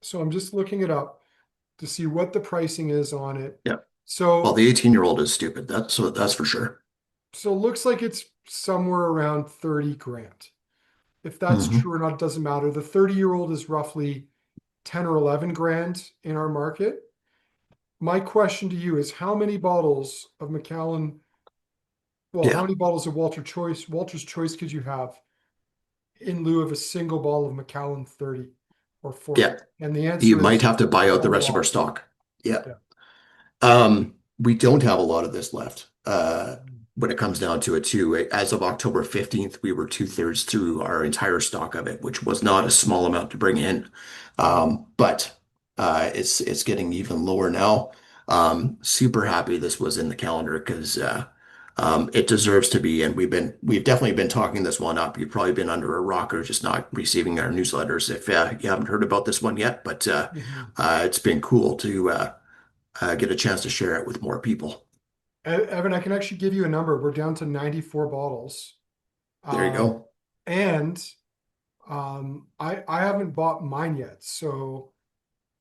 so I'm just looking it up to see what the pricing is on it. Yep. Well, So the 18-year-old is stupid. That's for sure. so it looks like it's somewhere around 30 grand. If that's Hmm. true or not, it doesn't matter. The 30-year-old is roughly 10 or 11 grand in our market. My question to you is how many bottles of Macallan, well, how Yeah. many bottles of Walter's Choice could you have in lieu of a single bottle of Macallan 30 or 40? Yeah. And the You answer might is have to buy out a the rest of our lot. stock. Yeah. Yeah. We don't have a lot of this left. When it comes down to it, too, as of October 15th, we were two-thirds through our entire stock of it, which was not a small amount to bring in. Mhm. But it's getting even lower now. Super happy this was in the calendar because it deserves to be, and we've definitely been talking this one up. You've probably been under a rock or just not receiving our newsletters if you haven't heard about this one yet. But Mhm. it's been cool to get a chance to share it with more people. Evan, I can actually give you a number. We're down to 94 bottles. There you Uh, go. and I haven't bought mine yet. So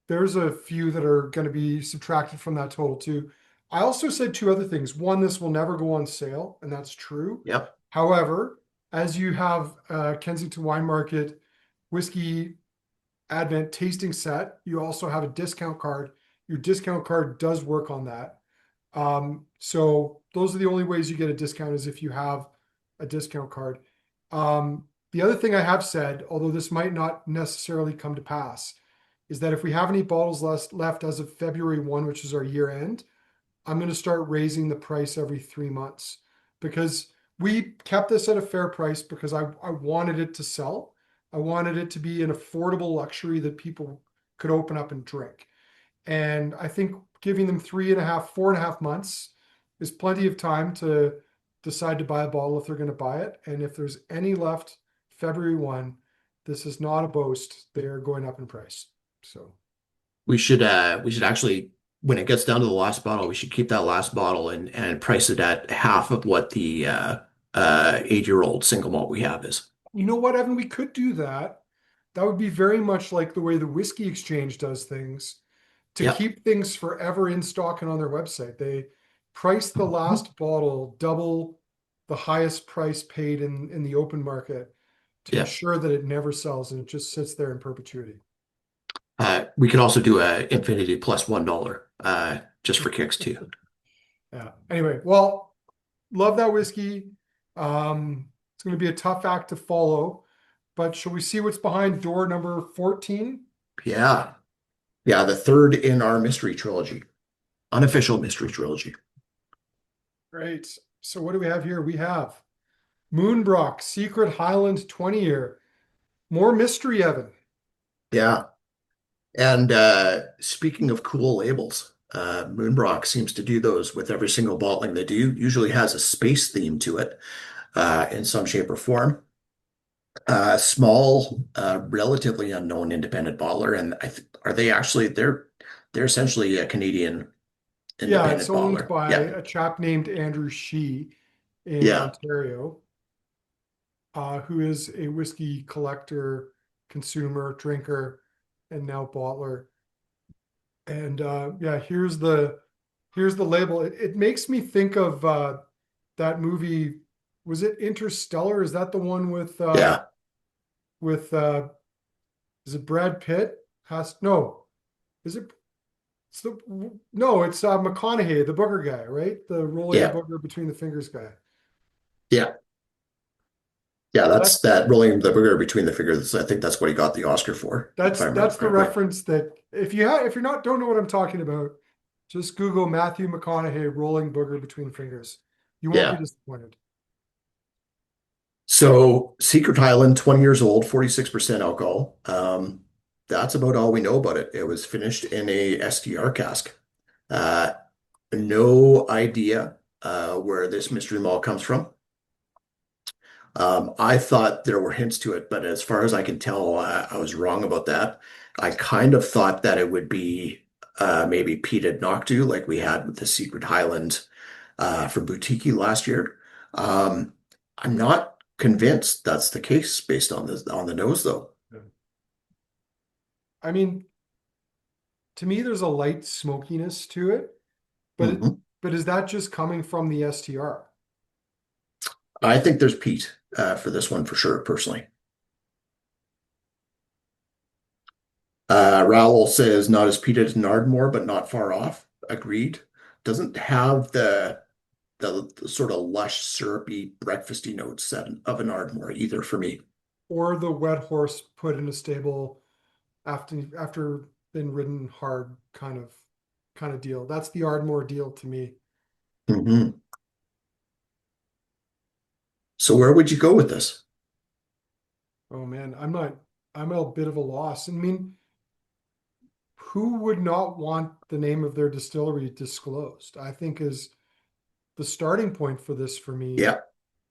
there's a few that are going to be subtracted from that total too. I also said two other things. One, this will never go on sale, and that's true. Yep. However, as you have Kensington Wine Market whiskey Advent tasting set, you also have a discount card. Your discount card does work on that. So those are the only ways you get a discount is if you have a discount card. The other thing I have said, although this might not necessarily come to pass, is that if we have any bottles left as of February 1, which is our year end, I'm going to start raising the price every 3 months because we kept this at a fair price because I wanted it to sell. I wanted it to be an affordable luxury that people could open up and drink. And I think giving them 3.5, 4.5 months is plenty of time to decide to buy a bottle if they're going to buy it. And if there's any left February 1, this is not a boast. They're going up in price. So We should actually when it gets down to the last bottle, we should keep that last bottle and price it at half of what the 8-year-old single malt we have is. you know what, Evan, we could do that. That would be very much like the way the Whiskey Exchange does things to Yep. keep things forever in stock and on their website. They price the Mhm. last bottle double the highest price paid in the open market to Yep. ensure that it never sells and it just sits there in perpetuity. We could also do a infinity plus $1 just for kicks too. Yeah. Anyway, well, love that whiskey. It's going to be a tough act to follow, but shall we see what's behind door number 14? Yeah. Yeah, the third in our mystery trilogy, unofficial mystery trilogy. Great. So what do we have here? We have Moonbroch Secret Highland 20 year. More mystery, Evan. Yeah. And speaking of cool labels, Moonbroch seems to do those with every single bottling they do. Usually has a space theme to it in some shape or form. Small, relatively unknown independent bottler, and are they actually they're essentially a Canadian Yeah, it's independent owned bottler. by Yeah, a chap named Andrew Shee in yeah. Ontario, who is a whiskey collector, consumer, drinker, and now bottler. And yeah, here's the label. It makes me think of that movie. Was it Interstellar? Is that the one Yeah. with is it Brad Pitt? Has no. Is it? No, it's McConaughey, the booger guy, right? The rolling Yeah, booger between the fingers guy. yeah, yeah. That That's that rolling the booger between the fingers. I think that's what he got the Oscar for, if I remember that's the correctly. reference that if you're not don't know what I'm talking about, just Google Matthew McConaughey rolling booger between fingers. You won't be Yeah. disappointed. So Secret Highland, 20 years old, 46% alcohol. That's about all we know about it. It was finished in a STR cask. Uh, no idea where this mystery malt comes from. I thought there were hints to it, but as far as I can tell, I was wrong about that. I kind of thought that it would be maybe peated Noctu, like we had with the Secret Highland from Boutique last year. Um, I'm not convinced that's the case based on the nose, though. Yeah. I mean, to me, there's a light smokiness to it, but Mhm. is that just coming from the STR? I think there's peat for this one for sure, personally. Raoul says not as peated as Nardmore, but not far off. Agreed. Doesn't have the sort of lush, syrupy, breakfasty notes of an Ardmore either for me. Or the wet horse put in a stable after been ridden hard kind of deal. That's the Ardmore deal to me. Hmm. So where would you go with this? Oh man, I'm a bit of a loss. I mean, who would not want the name of their distillery disclosed? I think is the starting point for this for me. Yeah,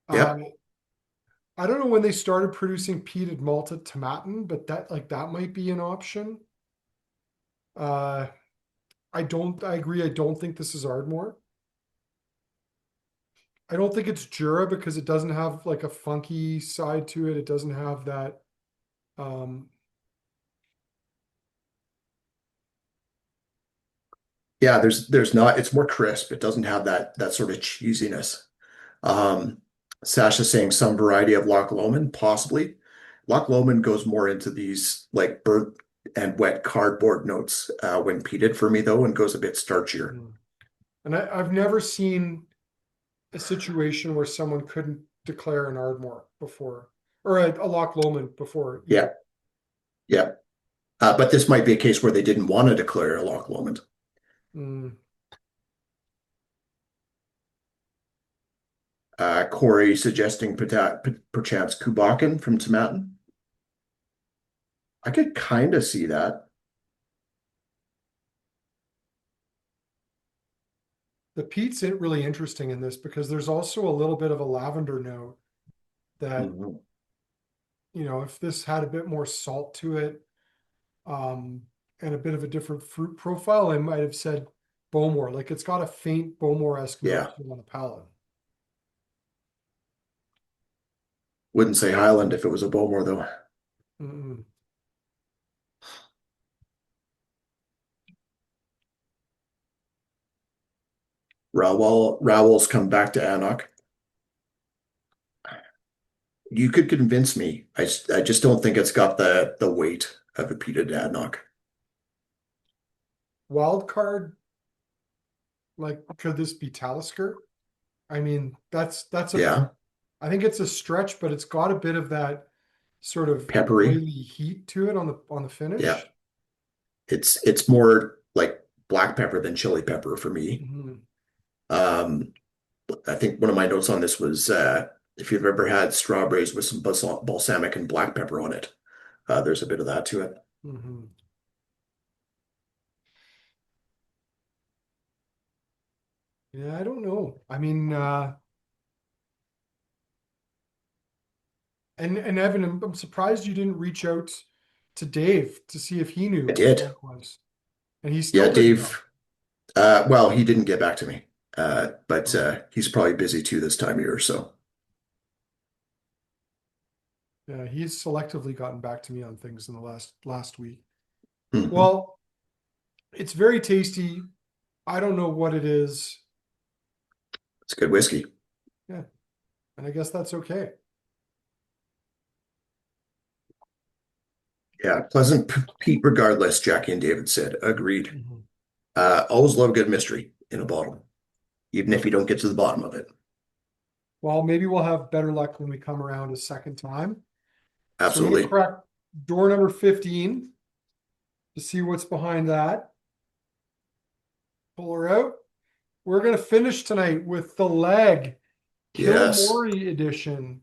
Uh, yeah, I don't know when they started producing peated malt at Tomatin, but that might be an option. Uh, I agree. I don't think this is Ardmore. I don't think it's Jura because it doesn't have like a funky side to it. It doesn't have that. Um, yeah. There's not. It's more crisp. It doesn't have that sort of cheesiness. Um, Sasha saying some variety of Loch Lomond, possibly. Loch Lomond goes more into these like burnt and wet cardboard notes when peated for me though, and goes a bit starchier. hmm. And I've never seen a situation where someone couldn't declare an Ardmore before, or a Loch Lomond before Yeah, either. yeah. But this might be a case where they didn't want to declare a Loch Lomond. Mm. Corey suggesting perchance Kubakken from Tomatin. I could kind of see that. The peat's really interesting in this because there's also a little bit of a lavender note that, Mhm. if this had a bit more salt to it, um, and a bit of a different fruit profile, I might have said Bowmore. Like it's got a faint Bowmore-esque note Yeah, to it on the palate. wouldn't say Highland if it was a Bowmore though. Mm-mm. Rowell's come back to Annock. You could convince me. I just don't think it's got the weight of a peated Annock. Wild card, like could this be Talisker? I mean, Yeah, I think it's a stretch, but it's got a bit of that sort of peppery. oily heat to it on the Yeah, finish. it's more like black pepper than chili pepper for me. Mhm. Um, I think one of my notes on this was if you've ever had strawberries with some balsamic and black pepper on it, there's a bit of that to it. Mhm. Yeah, I don't know. I mean, and Evan, I'm surprised you didn't reach out to Dave to see if he I knew did. what it was, and he Yeah, still didn't know. Dave. Well, he didn't get back to me, but Oh, he's probably busy too this time of year. So, yeah, he's selectively gotten back to me on things in the last week. mhm. Well, it's very tasty. I don't know what it is. It's good whiskey. Yeah, and I guess that's okay. Yeah, pleasant Pete regardless, Jackie and David said. Agreed. Mhm. Always love a good mystery in a bottle, even if you Perfect. don't get to the bottom of it. Well, maybe we'll have better luck when we come around a second time. So I'm going to Absolutely. crack door number 15 to see what's behind that. Pull her out. We're going to finish tonight with the Lagg Yes. Kilmory edition.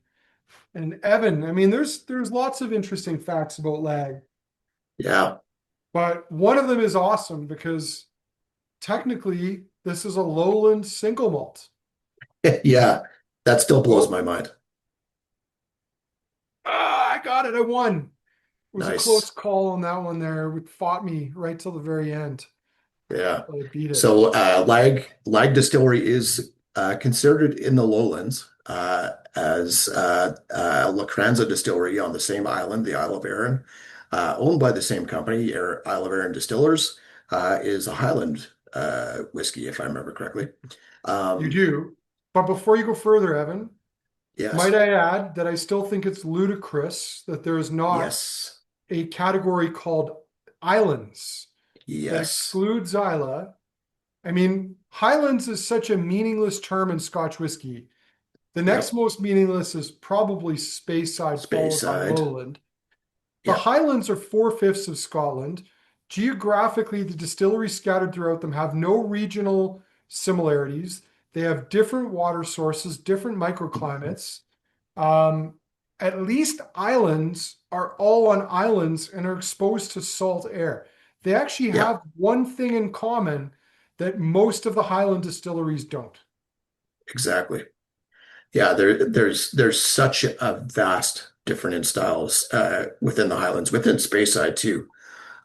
And Evan, I mean, there's lots of interesting facts about Lagg, Yeah. but one of them is awesome because technically this is a lowland single malt. Yeah. That still blows Oh, my mind. I got it. I won. It was a close Nice. call on that one there. It fought me right till the very end, Yeah. but I beat it. So Lag Distillery is considered in the lowlands as La Cranza Distillery on the same island, the Isle of Arran, owned by the same company, Isle of Arran Distillers, is a Highland whiskey, if I remember correctly. You Um, do. But before you go further, Evan, might yes, I add that I still think it's ludicrous that there is not yes, a category called islands that yes. excludes Isla. I mean, Highlands is such a meaningless term in Scotch whiskey. The next Yep. most meaningless is probably Speyside, followed by Speyside. Lowland. The Yep. Highlands are four-fifths of Scotland. Geographically, the distilleries scattered throughout them have no regional similarities. They have different water sources, different microclimates. Um, at least islands are all on islands and are exposed to salt air. They actually have Yep. one thing in common that most of the Highland distilleries don't. Exactly. Yeah, there's such a vast different in styles within the Highlands, within Speyside too.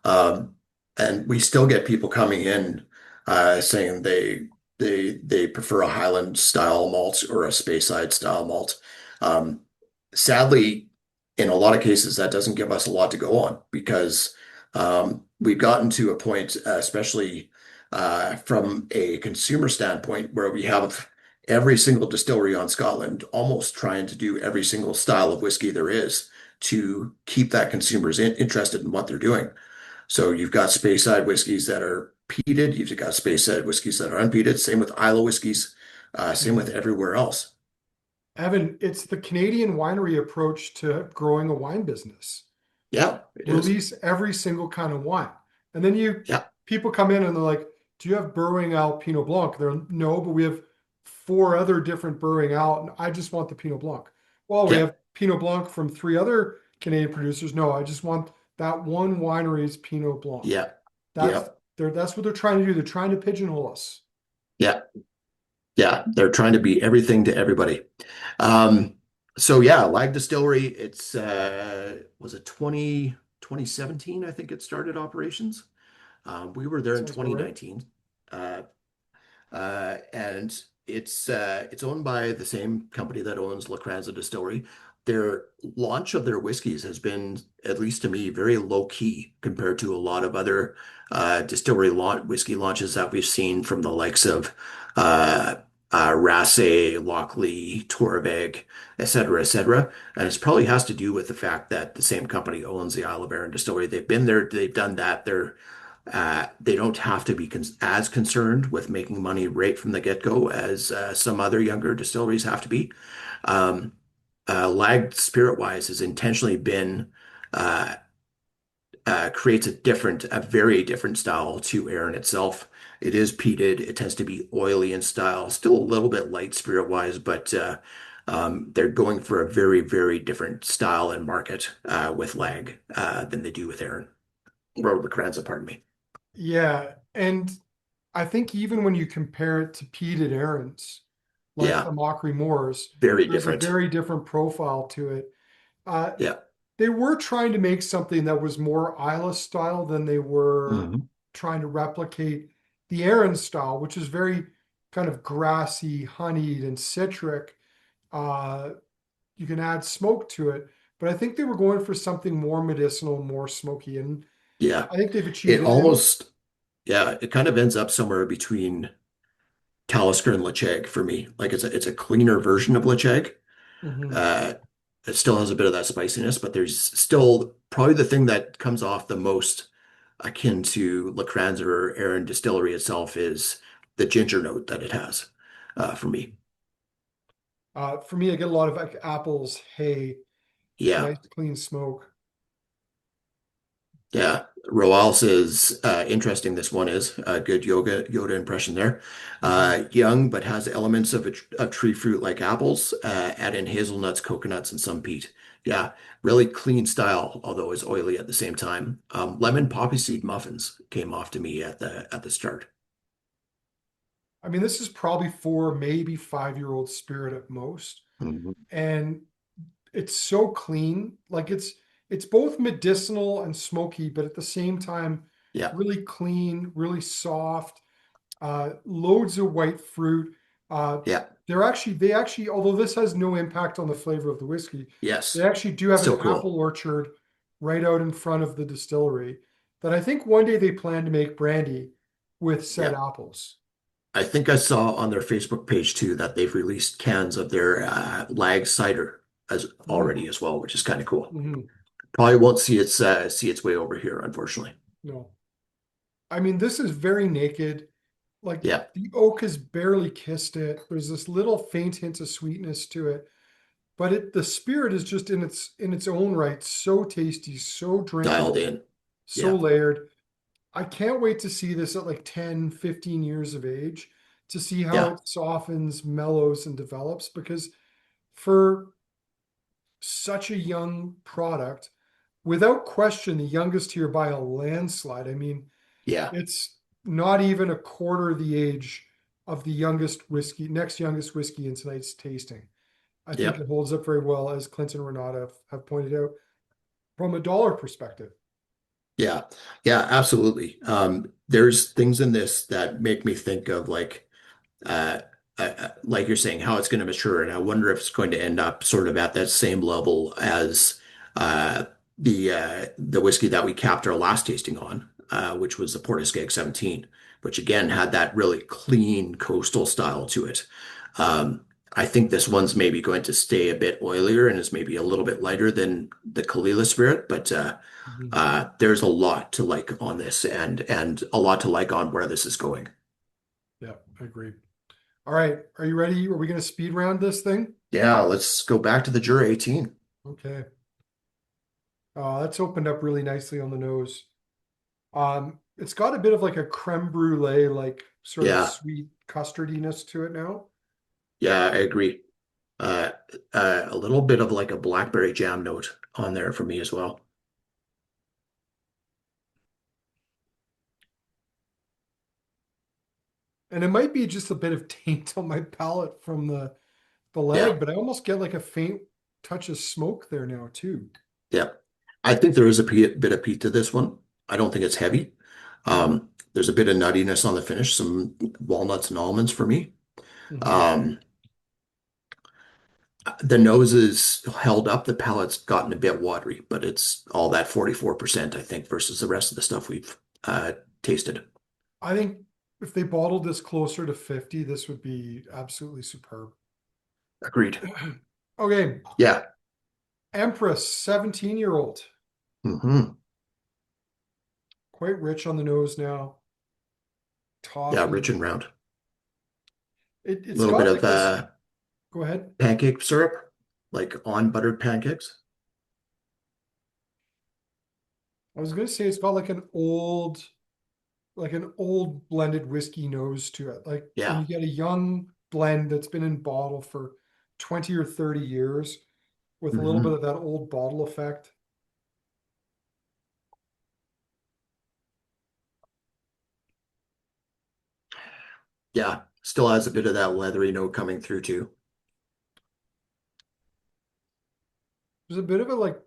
Um, and we still get people coming in saying they prefer a Highland style malt or a Speyside style malt. Um, Sadly, in a lot of cases, that doesn't give us a lot to go on because we've gotten to a point, especially from a consumer standpoint, where we have every single distillery on Scotland almost trying to do every single style of whiskey there is to keep that consumers interested in what they're doing. So you've got Speyside whiskeys that are peated, you've got Speyside whiskeys that are unpeated, same with Islay whiskeys, same with Mhm. everywhere else. Evan, it's the Canadian winery approach to growing a wine business. Yeah, it is. Release every single kind of wine. And then Yeah, people come in and they're like, do you have Burrowing Out Pinot Blanc? They're no, but we have four other different Burrowing Out, and I just want the Pinot Blanc. Well, we yeah, have Pinot Blanc from three other Canadian producers. No, I just want that one winery's Pinot Blanc. yeah, That's yeah, that's what they're trying to do. They're trying to pigeonhole us. yeah, yeah. They're trying to be everything to everybody. Um, so yeah, Lag Distillery, it's was it 2017? I think it started operations. We were there in Sounds about right. 2019. Uh, and it's owned by the same company that owns La Cranza Distillery. Their launch of their whiskeys has been, at least to me, very low key compared to a lot of other distillery whiskey launches that we've seen from the likes of Raasay, Lockley, Torveg, et cetera, et cetera. And it probably has to do with the fact that the same company owns the Isle of Arran distillery. They've been there, they've done that. They don't have to be as concerned with making money right from the get-go as some other younger distilleries have to be. Um, Lagged spirit-wise has intentionally been uh, creates a very different style to Aaron itself. It is peated. It tends to be oily in style, still a little bit light spirit-wise, but they're going for a very, very different style and market with Lag than they do with Aaron. Or the Cranza, pardon me. Yeah, and I think even when you compare it to peated Aaron's, like the Yeah, Mockery Moors, very there's a different. very different profile to it. Uh, Yeah. they were trying to make something that was more Isla style than they were Mhm. trying to replicate the Aaron style, which is very kind of grassy, honeyed, and citric. Uh, you can add smoke to it, but I think they were going for something more medicinal, more smoky, and Yeah. I think they've achieved It it. And almost, yeah, it kind of ends up somewhere between Talisker and Lecheg for me. Like it's a cleaner version of Lecheg. Mhm. Uh, it still has a bit of that spiciness, but there's still probably the thing that comes off the most akin to LeCrans or Aaron Distillery itself is the ginger note that it has for me. For me, I get a lot of like apples, hay, Yeah. nice clean smoke. Yeah, Roal's is interesting. This one is a good Yoda impression there. Mhm. Young, but has elements of a tree fruit like apples. Add in hazelnuts, coconuts, and some peat. Yeah, really clean style, although it's oily at the same time. Lemon poppy seed muffins came off to me at the start. I mean, this is probably 4, maybe 5-year-old spirit at most. Mhm. And it's so clean. Like it's both medicinal and smoky, but at the same time, Yeah, really clean, really soft, loads of white fruit. Uh, yeah, they actually, although this has no impact on the flavor of the whiskey, they yes, actually do have an still apple cool. orchard right out in front of the distillery that I think one day they plan to make brandy with said Yeah, apples. I think I saw on their Facebook page too that they've released cans of their Lagg cider as Mm, already as well, which is kind of cool. mhm. Probably won't see its way over here, unfortunately. No, I mean, this is very naked. Like Yeah, the oak has barely kissed it. There's this little faint hint of sweetness to it, but the spirit is just in its own right, so tasty, so dialed drinkable, in. so Yeah, layered. I can't wait to see this at like 10, 15 years of age to see how yeah, it softens, mellows, and develops because for such a young product, without question, the youngest here by a landslide. I mean, yeah, it's not even a quarter the age of the youngest whiskey, next youngest whiskey in tonight's tasting. I think yeah, it holds up very well, as Clinton and Renata have pointed out, from a dollar perspective. yeah, yeah, absolutely. There's things in this that make me think of uh, like you're saying, how it's going to mature, and I wonder if it's going to end up sort of at that same level as uh, the whiskey that we capped our last tasting on, which was the Portishead 17, which again had that really clean coastal style to it. Um, I think this one's maybe going to stay a bit oilier and is maybe a little bit lighter than the Kalila Spirit, but Mhm. there's a lot to like on this, and a lot to like on where this is going. Yeah, I agree. All right, are you ready? Are we going to speed round this thing? Yeah, let's go back to the Jura 18. Okay. That's opened up really nicely on the nose. It's got a bit of like a creme brulee, like sort of Yeah, sweet custardiness to it now. yeah, I agree. Uh, a little bit of like a blackberry jam note on there for me as well. And it might be just a bit of taint on my palate from the Yeah, leg, but I almost get like a faint touch of smoke there now too. yeah. I think there is a bit of peat to this one. I don't think it's heavy. Mhm, There's a bit of nuttiness on the finish, some walnuts and almonds for me. mhm. Um, the nose is held up. The palate's gotten a bit watery, but it's all that 44%, I think, versus the rest of the stuff we've tasted. I think if they bottled this closer to 50, this would be absolutely superb. Agreed. Okay, Yeah. Empress, 17-year-old, Hmm. quite rich on the nose now. Yeah, Toffee. rich and round. A It's little bit got of like this. Go ahead. pancake syrup, like on buttered pancakes. I was gonna say it's got like an old blended whiskey nose to it. Like when Yeah. you get a young blend that's been in bottle for 20 or 30 years with a little bit Hmm. of that old bottle effect. Yeah. Still has a bit of that leathery note coming through too. There's a bit of a like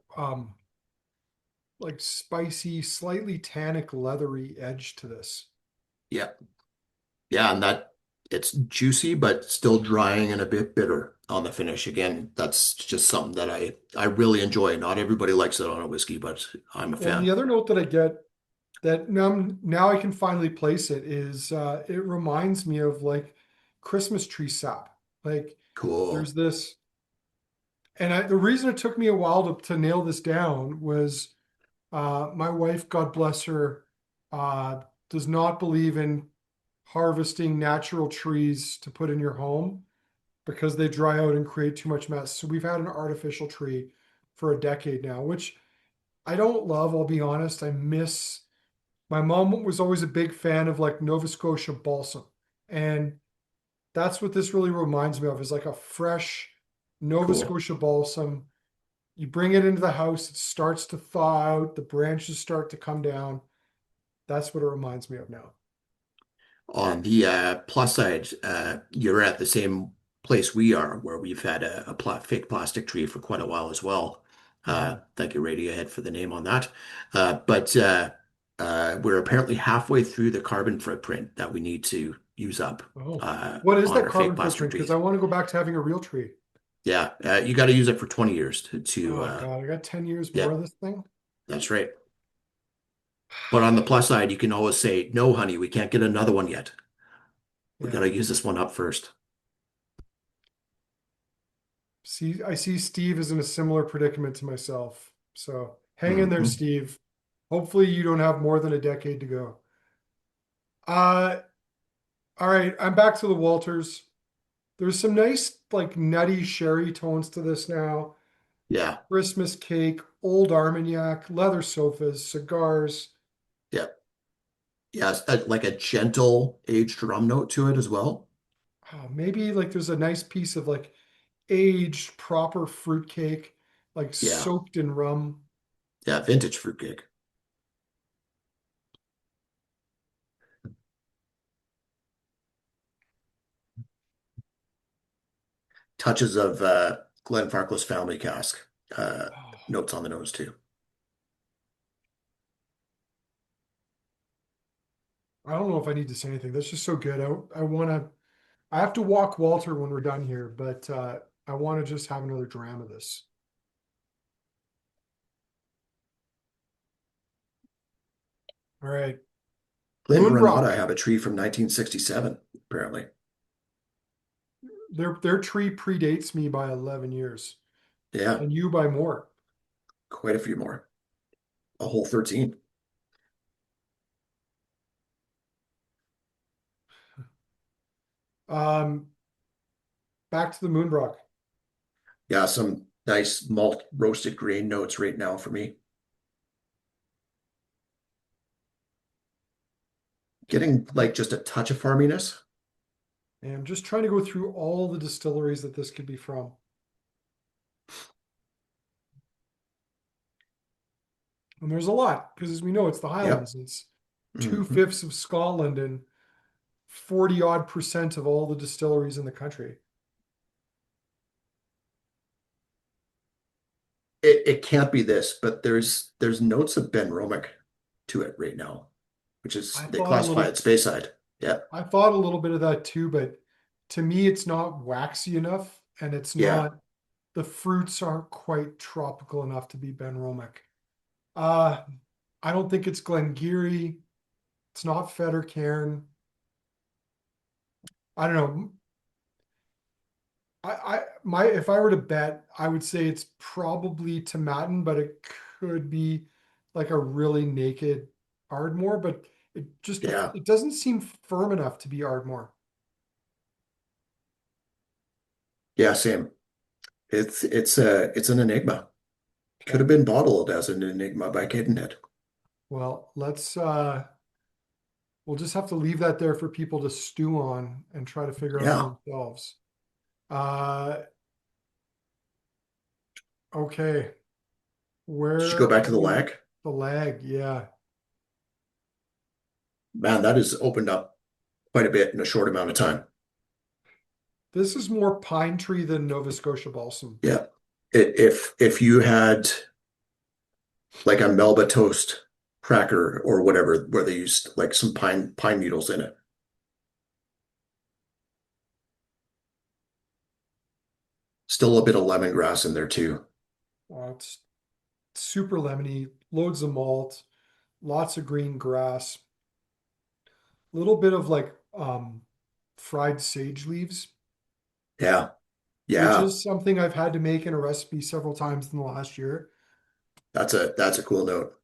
spicy, slightly tannic, leathery edge to this. Yeah. Yeah, and that it's juicy but still drying and a bit bitter on the finish. Again, that's just something that I really enjoy. Not everybody likes it on a whiskey, but I'm a Well, and fan. the other note that I get that now I can finally place it is it reminds me of like Christmas tree sap. Like Cool. there's this, and the reason it took me a while to nail this down was my wife, God bless her. uh, does not believe in harvesting natural trees to put in your home because they dry out and create too much mess. So we've had an artificial tree for a decade now, which I don't love, I'll be honest. I miss my mom was always a big fan of like Nova Scotia balsam. And that's what this really reminds me of is like a fresh Nova Cool. Scotia balsam. You bring it into the house, it starts to thaw out, the branches start to come down. That's what it reminds me of now. On the plus side, you're at the same place we are, where we've had fake plastic tree for quite a while as well. Mhm. Thank you, Radiohead, for the name on that. But we're apparently halfway through the carbon footprint that we need to use up Oh, what is on that our fake carbon plastic footprint? Because I trees. want to go back to having a real tree. Yeah, you got to use it for 20 years to Oh God, I got 10 years more yeah, of this thing. that's right. But on the plus side, you can always say, no, honey, we can't get another one yet. We got Yeah. to use this one up first. See, I see Steve is in a similar predicament to myself. So hang in there, Mhm. Steve. Hopefully you don't have more than a decade to go. Uh, all right, I'm back to the Walters. There's some nice, like nutty sherry tones to this now. Yeah, Christmas cake, old Armagnac, leather sofas, cigars. yeah. Yes, like a gentle aged rum note to it as well. Oh, maybe like there's a nice piece of like aged proper fruitcake, like Yeah, soaked in rum. yeah, vintage fruitcake. Touches of Glenfarclas family cask. Oh, Notes on the nose too. I don't know if I need to say anything. That's just so good. I want to. I have to walk Walter when we're done here, but I want to just have another dram of this. All right, Glenrenata, Moonbroch. I have a tree from 1967, apparently. Their tree predates me by 11 years, Yeah, and you by more. quite a few more. A whole 13. Um, back to the Moonbroch. Yeah, some nice malt roasted grain notes right now for me. Getting like just a touch of farminess. And I'm just trying to go through all the distilleries that this could be from. And there's a lot because, as we know, it's the Yep. Highlands. It's Hmm. 2/5 of Scotland and 40 odd percent of all the distilleries in the country. It can't be this, but there's notes of Ben Romick to it right now, which is I they thought a classify it little, Speyside. Yeah, I thought a little bit of that too, but to me, it's not waxy enough, and it's yeah, not. The fruits aren't quite tropical enough to be Ben Romick. Uh, I don't think it's Glengarry. It's not Fetter Cairn. I don't know. My if I were to bet, I would say it's probably Tomatin, but it could be like a really naked Ardmore, but yeah, it doesn't seem firm enough to be Ardmore. yeah. Same. It's an enigma. Could Okay. have been bottled as an enigma by Cadenhead. Well, we'll just have to leave that there for people to stew on and try to figure out for Yeah. themselves. Uh okay. Did you go Where back are to the we? Lagg? The Lag, yeah. Man, that has opened up quite a bit in a short amount of time. This is more pine tree than Nova Scotia balsam. Yeah. If you had like a Melba toast cracker or whatever, where they used like some pine needles in it, still a bit of lemongrass in there too. It's super lemony, loads of malt, lots of green grass, a little bit of like fried sage leaves, Yeah. which Yeah. is something I've had to make in a recipe several times in the last year. That's a cool note.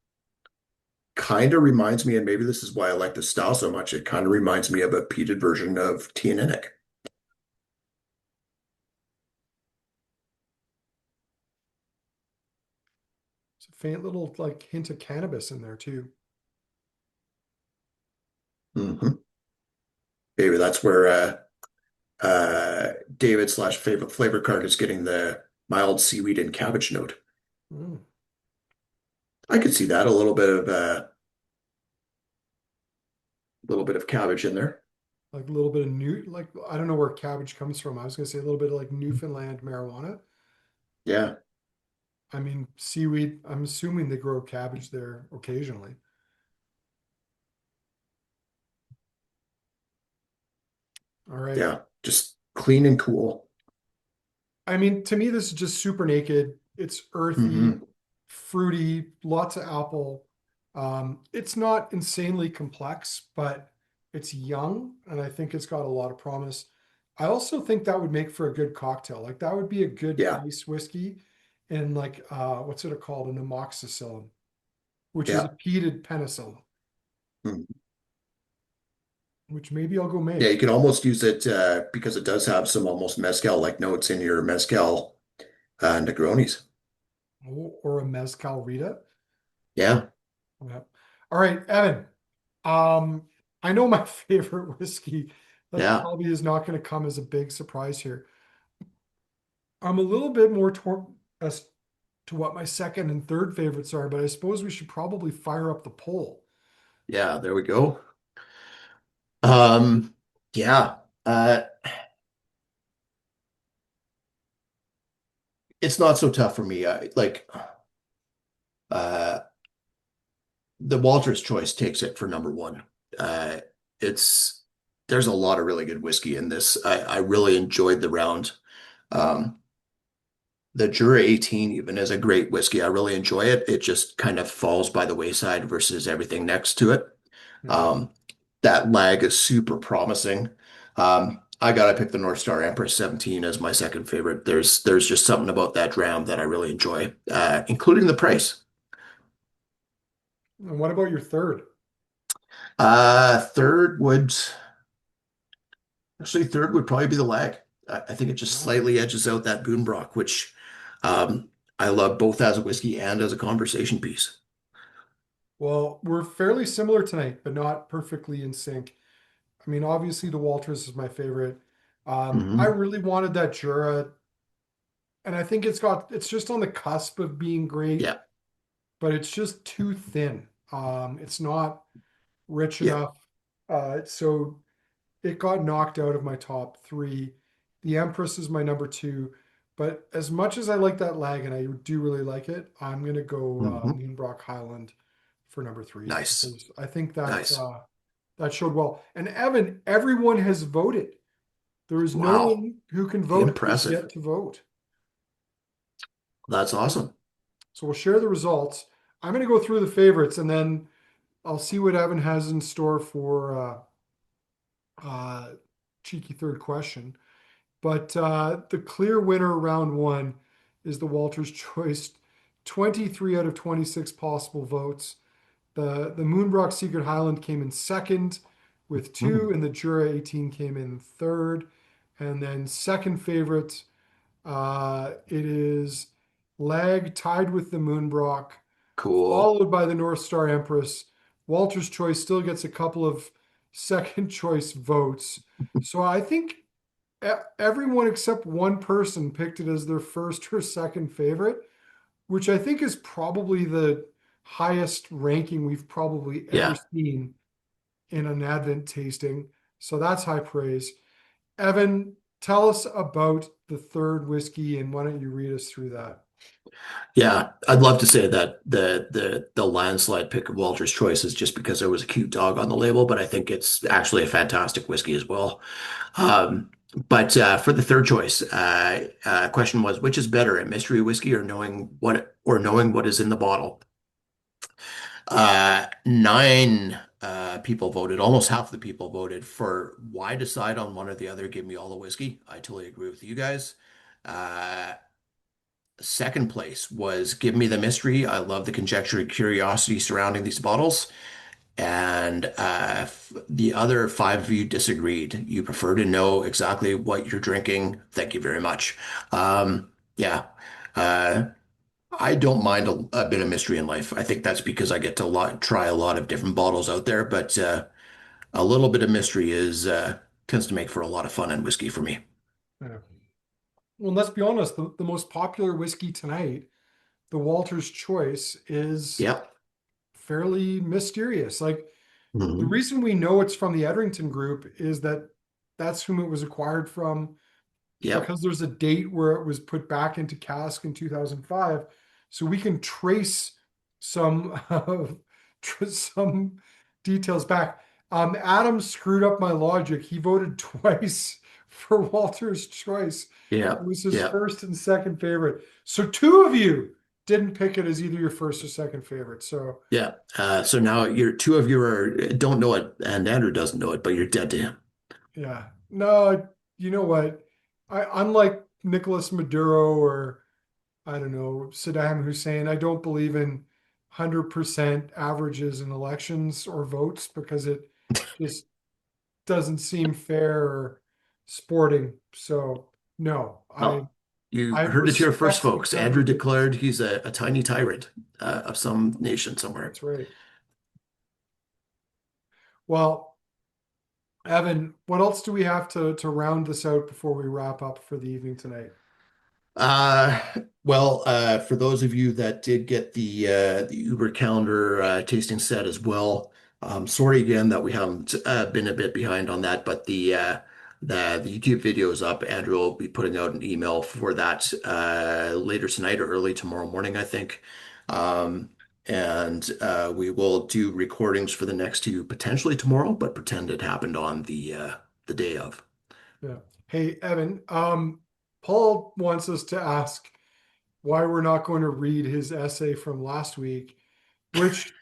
kind of reminds me, and maybe this is why I like the style so much, it kind of reminds me of a peated version of Tea and Enoch. It's a faint little like hint of cannabis in there too. Hmm. Maybe that's where David slash favorite flavor card is getting the mild seaweed and cabbage note. Mm. I could see that a little bit of cabbage in there. Like a little bit of new, like I don't know where cabbage comes from. I was gonna say a little bit of like Newfoundland marijuana. Yeah, I mean, seaweed, I'm assuming they grow cabbage there occasionally. All right. yeah, just clean and cool. I mean, to me, this is just super naked. It's earthy, Hmm. fruity, lots of apple. It's not insanely complex, but it's young, and I think it's got a lot of promise. I also think that would make for a good cocktail. Like that would be a good Yeah, base whiskey in like what's it called? An amoxicillin, which is a yeah. peated penicillin, Mm. which maybe I'll go Yeah, you make. can almost use it because it does have some almost mezcal-like notes in your mezcal Negronis. Or a mezcal Rita. Yeah, Yeah. All right, Evan. Um, I know my favorite whiskey. That yeah, probably is not going to come as a big surprise here. I'm a little bit more torn as to what my second and third favorites are, but I suppose we should probably fire up the poll. yeah, there we go. Um, yeah, it's not so tough for me. Uh, the Walter's choice takes it for number one. Uh, it's there's a lot of really good whiskey in this. I really enjoyed the round. Um, the Jura 18 even is a great whiskey. I really enjoy it. It just kind of falls by the wayside versus everything next to it. Yeah. Um, that Lagg is super promising. I gotta pick the North Star Empress 17 as my second favorite. There's just something about that dram that I really enjoy, including the price. And what about your third? Third would actually third would probably be the Lagg. I think it just Yeah. slightly edges out that Moonbroch, which um, I love both as a whiskey and as a conversation piece. Well, we're fairly similar tonight, but not perfectly in sync. I mean, obviously the Walters is my favorite. I Hmm. really wanted that Jura, and I think it's just on the cusp of being great, Yeah, but it's just too thin. It's not rich yeah. enough. So it got knocked out of my top three. The Empress is my number two. But as much as I like that lag and I do really like it, I'm gonna go Hmm. Moonbroch Highland for number three Nice, because I think that nice. that showed well. And Evan, everyone has voted. There is no Wow, one who can vote who's impressive. yet to vote. That's awesome. So we'll share the results. I'm gonna go through the favorites and then I'll see what Evan has in store for uh, cheeky third question. But the clear winner round one is the Walters choice. 23 out of 26 possible votes. The Moonbroch Secret Highland came in second with Mm, two, and the Jura 18 came in third. And then second favorite, it is Lag tied with the Moonbroch, cool. followed by the North Star Empress. Walter's choice still gets a couple of second choice votes. So I think everyone except one person picked it as their first or second favorite, which I think is probably the highest ranking we've probably ever Yeah. seen in an Advent tasting. So that's high praise. Evan, tell us about the third whiskey and why don't you read us through that? Yeah, I'd love to say that the landslide pick of Walter's Choice is just because there was a cute dog on the label, but I think it's actually a fantastic whiskey as well. But for the third choice, question was, which is better, a mystery whiskey knowing what is in the bottle? Nine people voted, almost half the people voted for why decide on one or the other, give me all the whiskey. I totally agree with you guys. Uh, Second place was Give Me the Mystery. I love the conjecture and curiosity surrounding these bottles. And the other five of you disagreed. You prefer to know exactly what you're drinking. Thank you very much. Yeah. Uh, I don't mind a bit of mystery in life. I think that's because I get to try a lot of different bottles out there, but a little bit of mystery is tends to make for a lot of fun and whiskey for me. Yeah. Well, let's be honest, the most popular whiskey tonight, the Walter's Choice, is Yep. fairly mysterious. Like the Hmm. reason we know it's from the Edrington Group is that that's whom it was acquired from, Yep. because there's a date where it was put back into cask in 2005. So we can trace some some details back. Adam screwed up my logic. He voted twice for Walter's Choice. It Yep. was his Yep. first and second favorite. So two of you didn't pick it as either your first or second favorite. So Yeah. So now you're two of you don't know it, and Andrew doesn't know it, but you're dead to him. yeah, no, you know what? Unlike Nicolas Maduro or I don't know, Saddam Hussein. I don't believe in 100% averages in elections or votes because it just doesn't seem fair or sporting. So no, Well, you I heard it here first, respect folks. whichever Andrew wins. declared he's a tiny tyrant of some nation somewhere. That's right. Well, Evan, what else do we have to round this out before we wrap up for the evening tonight? Uh, for those of you that did get the Uber calendar tasting set as well, sorry again that we haven't been a bit behind on that, but the YouTube video is up. Andrew will be putting out an email for that later tonight or early tomorrow morning, I think. Um, and we will do recordings for the next two potentially tomorrow, but pretend it happened on the day of. Yeah. Hey, Evan, Paul wants us to ask why we're not going to read his essay from last week, which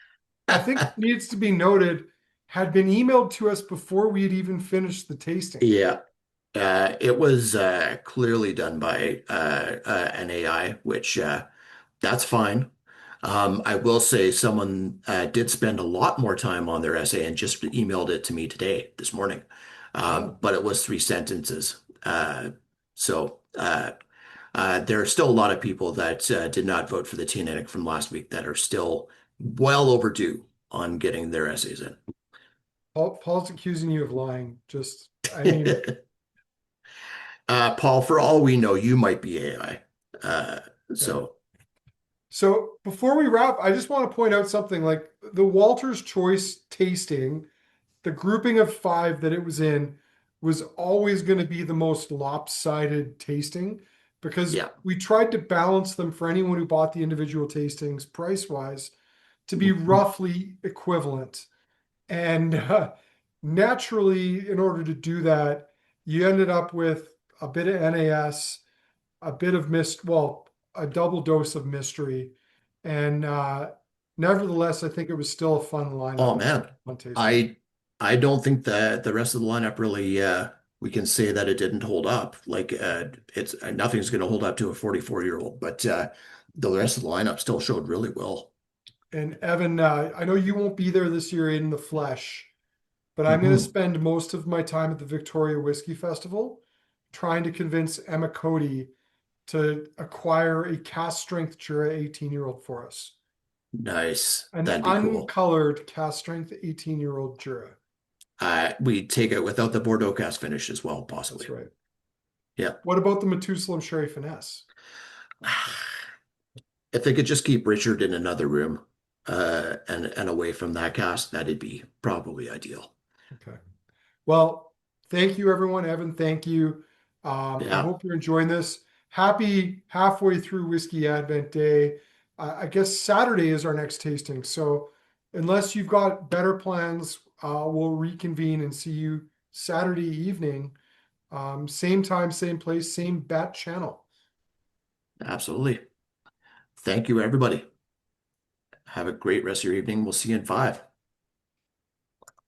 I think needs to be noted, had been emailed to us before we had even finished the tasting. Yeah. It was clearly done by an AI, which that's fine. I will say someone did spend a lot more time on their essay and just emailed it to me today, this morning. Oh, But it was three sentences. So there are still a lot of people that did not vote for the TNNIC from last week that are still well overdue on getting their essays Paul's accusing you of lying. Just, I mean, in. Paul, for all we know, you might be AI. yeah. So So before we wrap, I just want to point out something like the Walter's Choice tasting, the grouping of five that it was in was always going to be the most lopsided tasting because yeah. we tried to balance them for anyone who bought the individual tastings price wise to be Mhm. roughly equivalent. And naturally, in order to do that, you ended up with a bit of NAS, a bit of well, a double dose of mystery. And nevertheless, I think it was still a fun Oh lineup, man, fun tasting. I I don't think that the rest of the lineup really we can say that it didn't hold up. Like it's nothing's going to hold up to a 44-year-old, but the rest of the lineup still showed really well. And Evan, I know you won't be there this year in the flesh, but I'm going to Hmm. spend most of my time at the Victoria Whiskey Festival trying to convince Emma Cody to acquire a cast strength Jura 18-year-old for us. Nice. An That'd be cool. uncolored cast strength 18-year-old Jura. We take it without the Bordeaux cast finish as well, That's possibly. right. Yeah. What about the Methuselah Sherry Finesse? If they could just keep Richard in another room and away from that cast, that'd be probably ideal. Okay. Well, thank you, everyone. Evan, thank you. I Yeah, hope you're enjoying this. Happy halfway through Whiskey Advent Day. I guess Saturday is our next tasting. So, unless you've got better plans, we'll reconvene and see you Saturday evening. Same time, same place, same bat channel. absolutely. Thank you, everybody. Have a great rest of your evening. We'll see you in 5.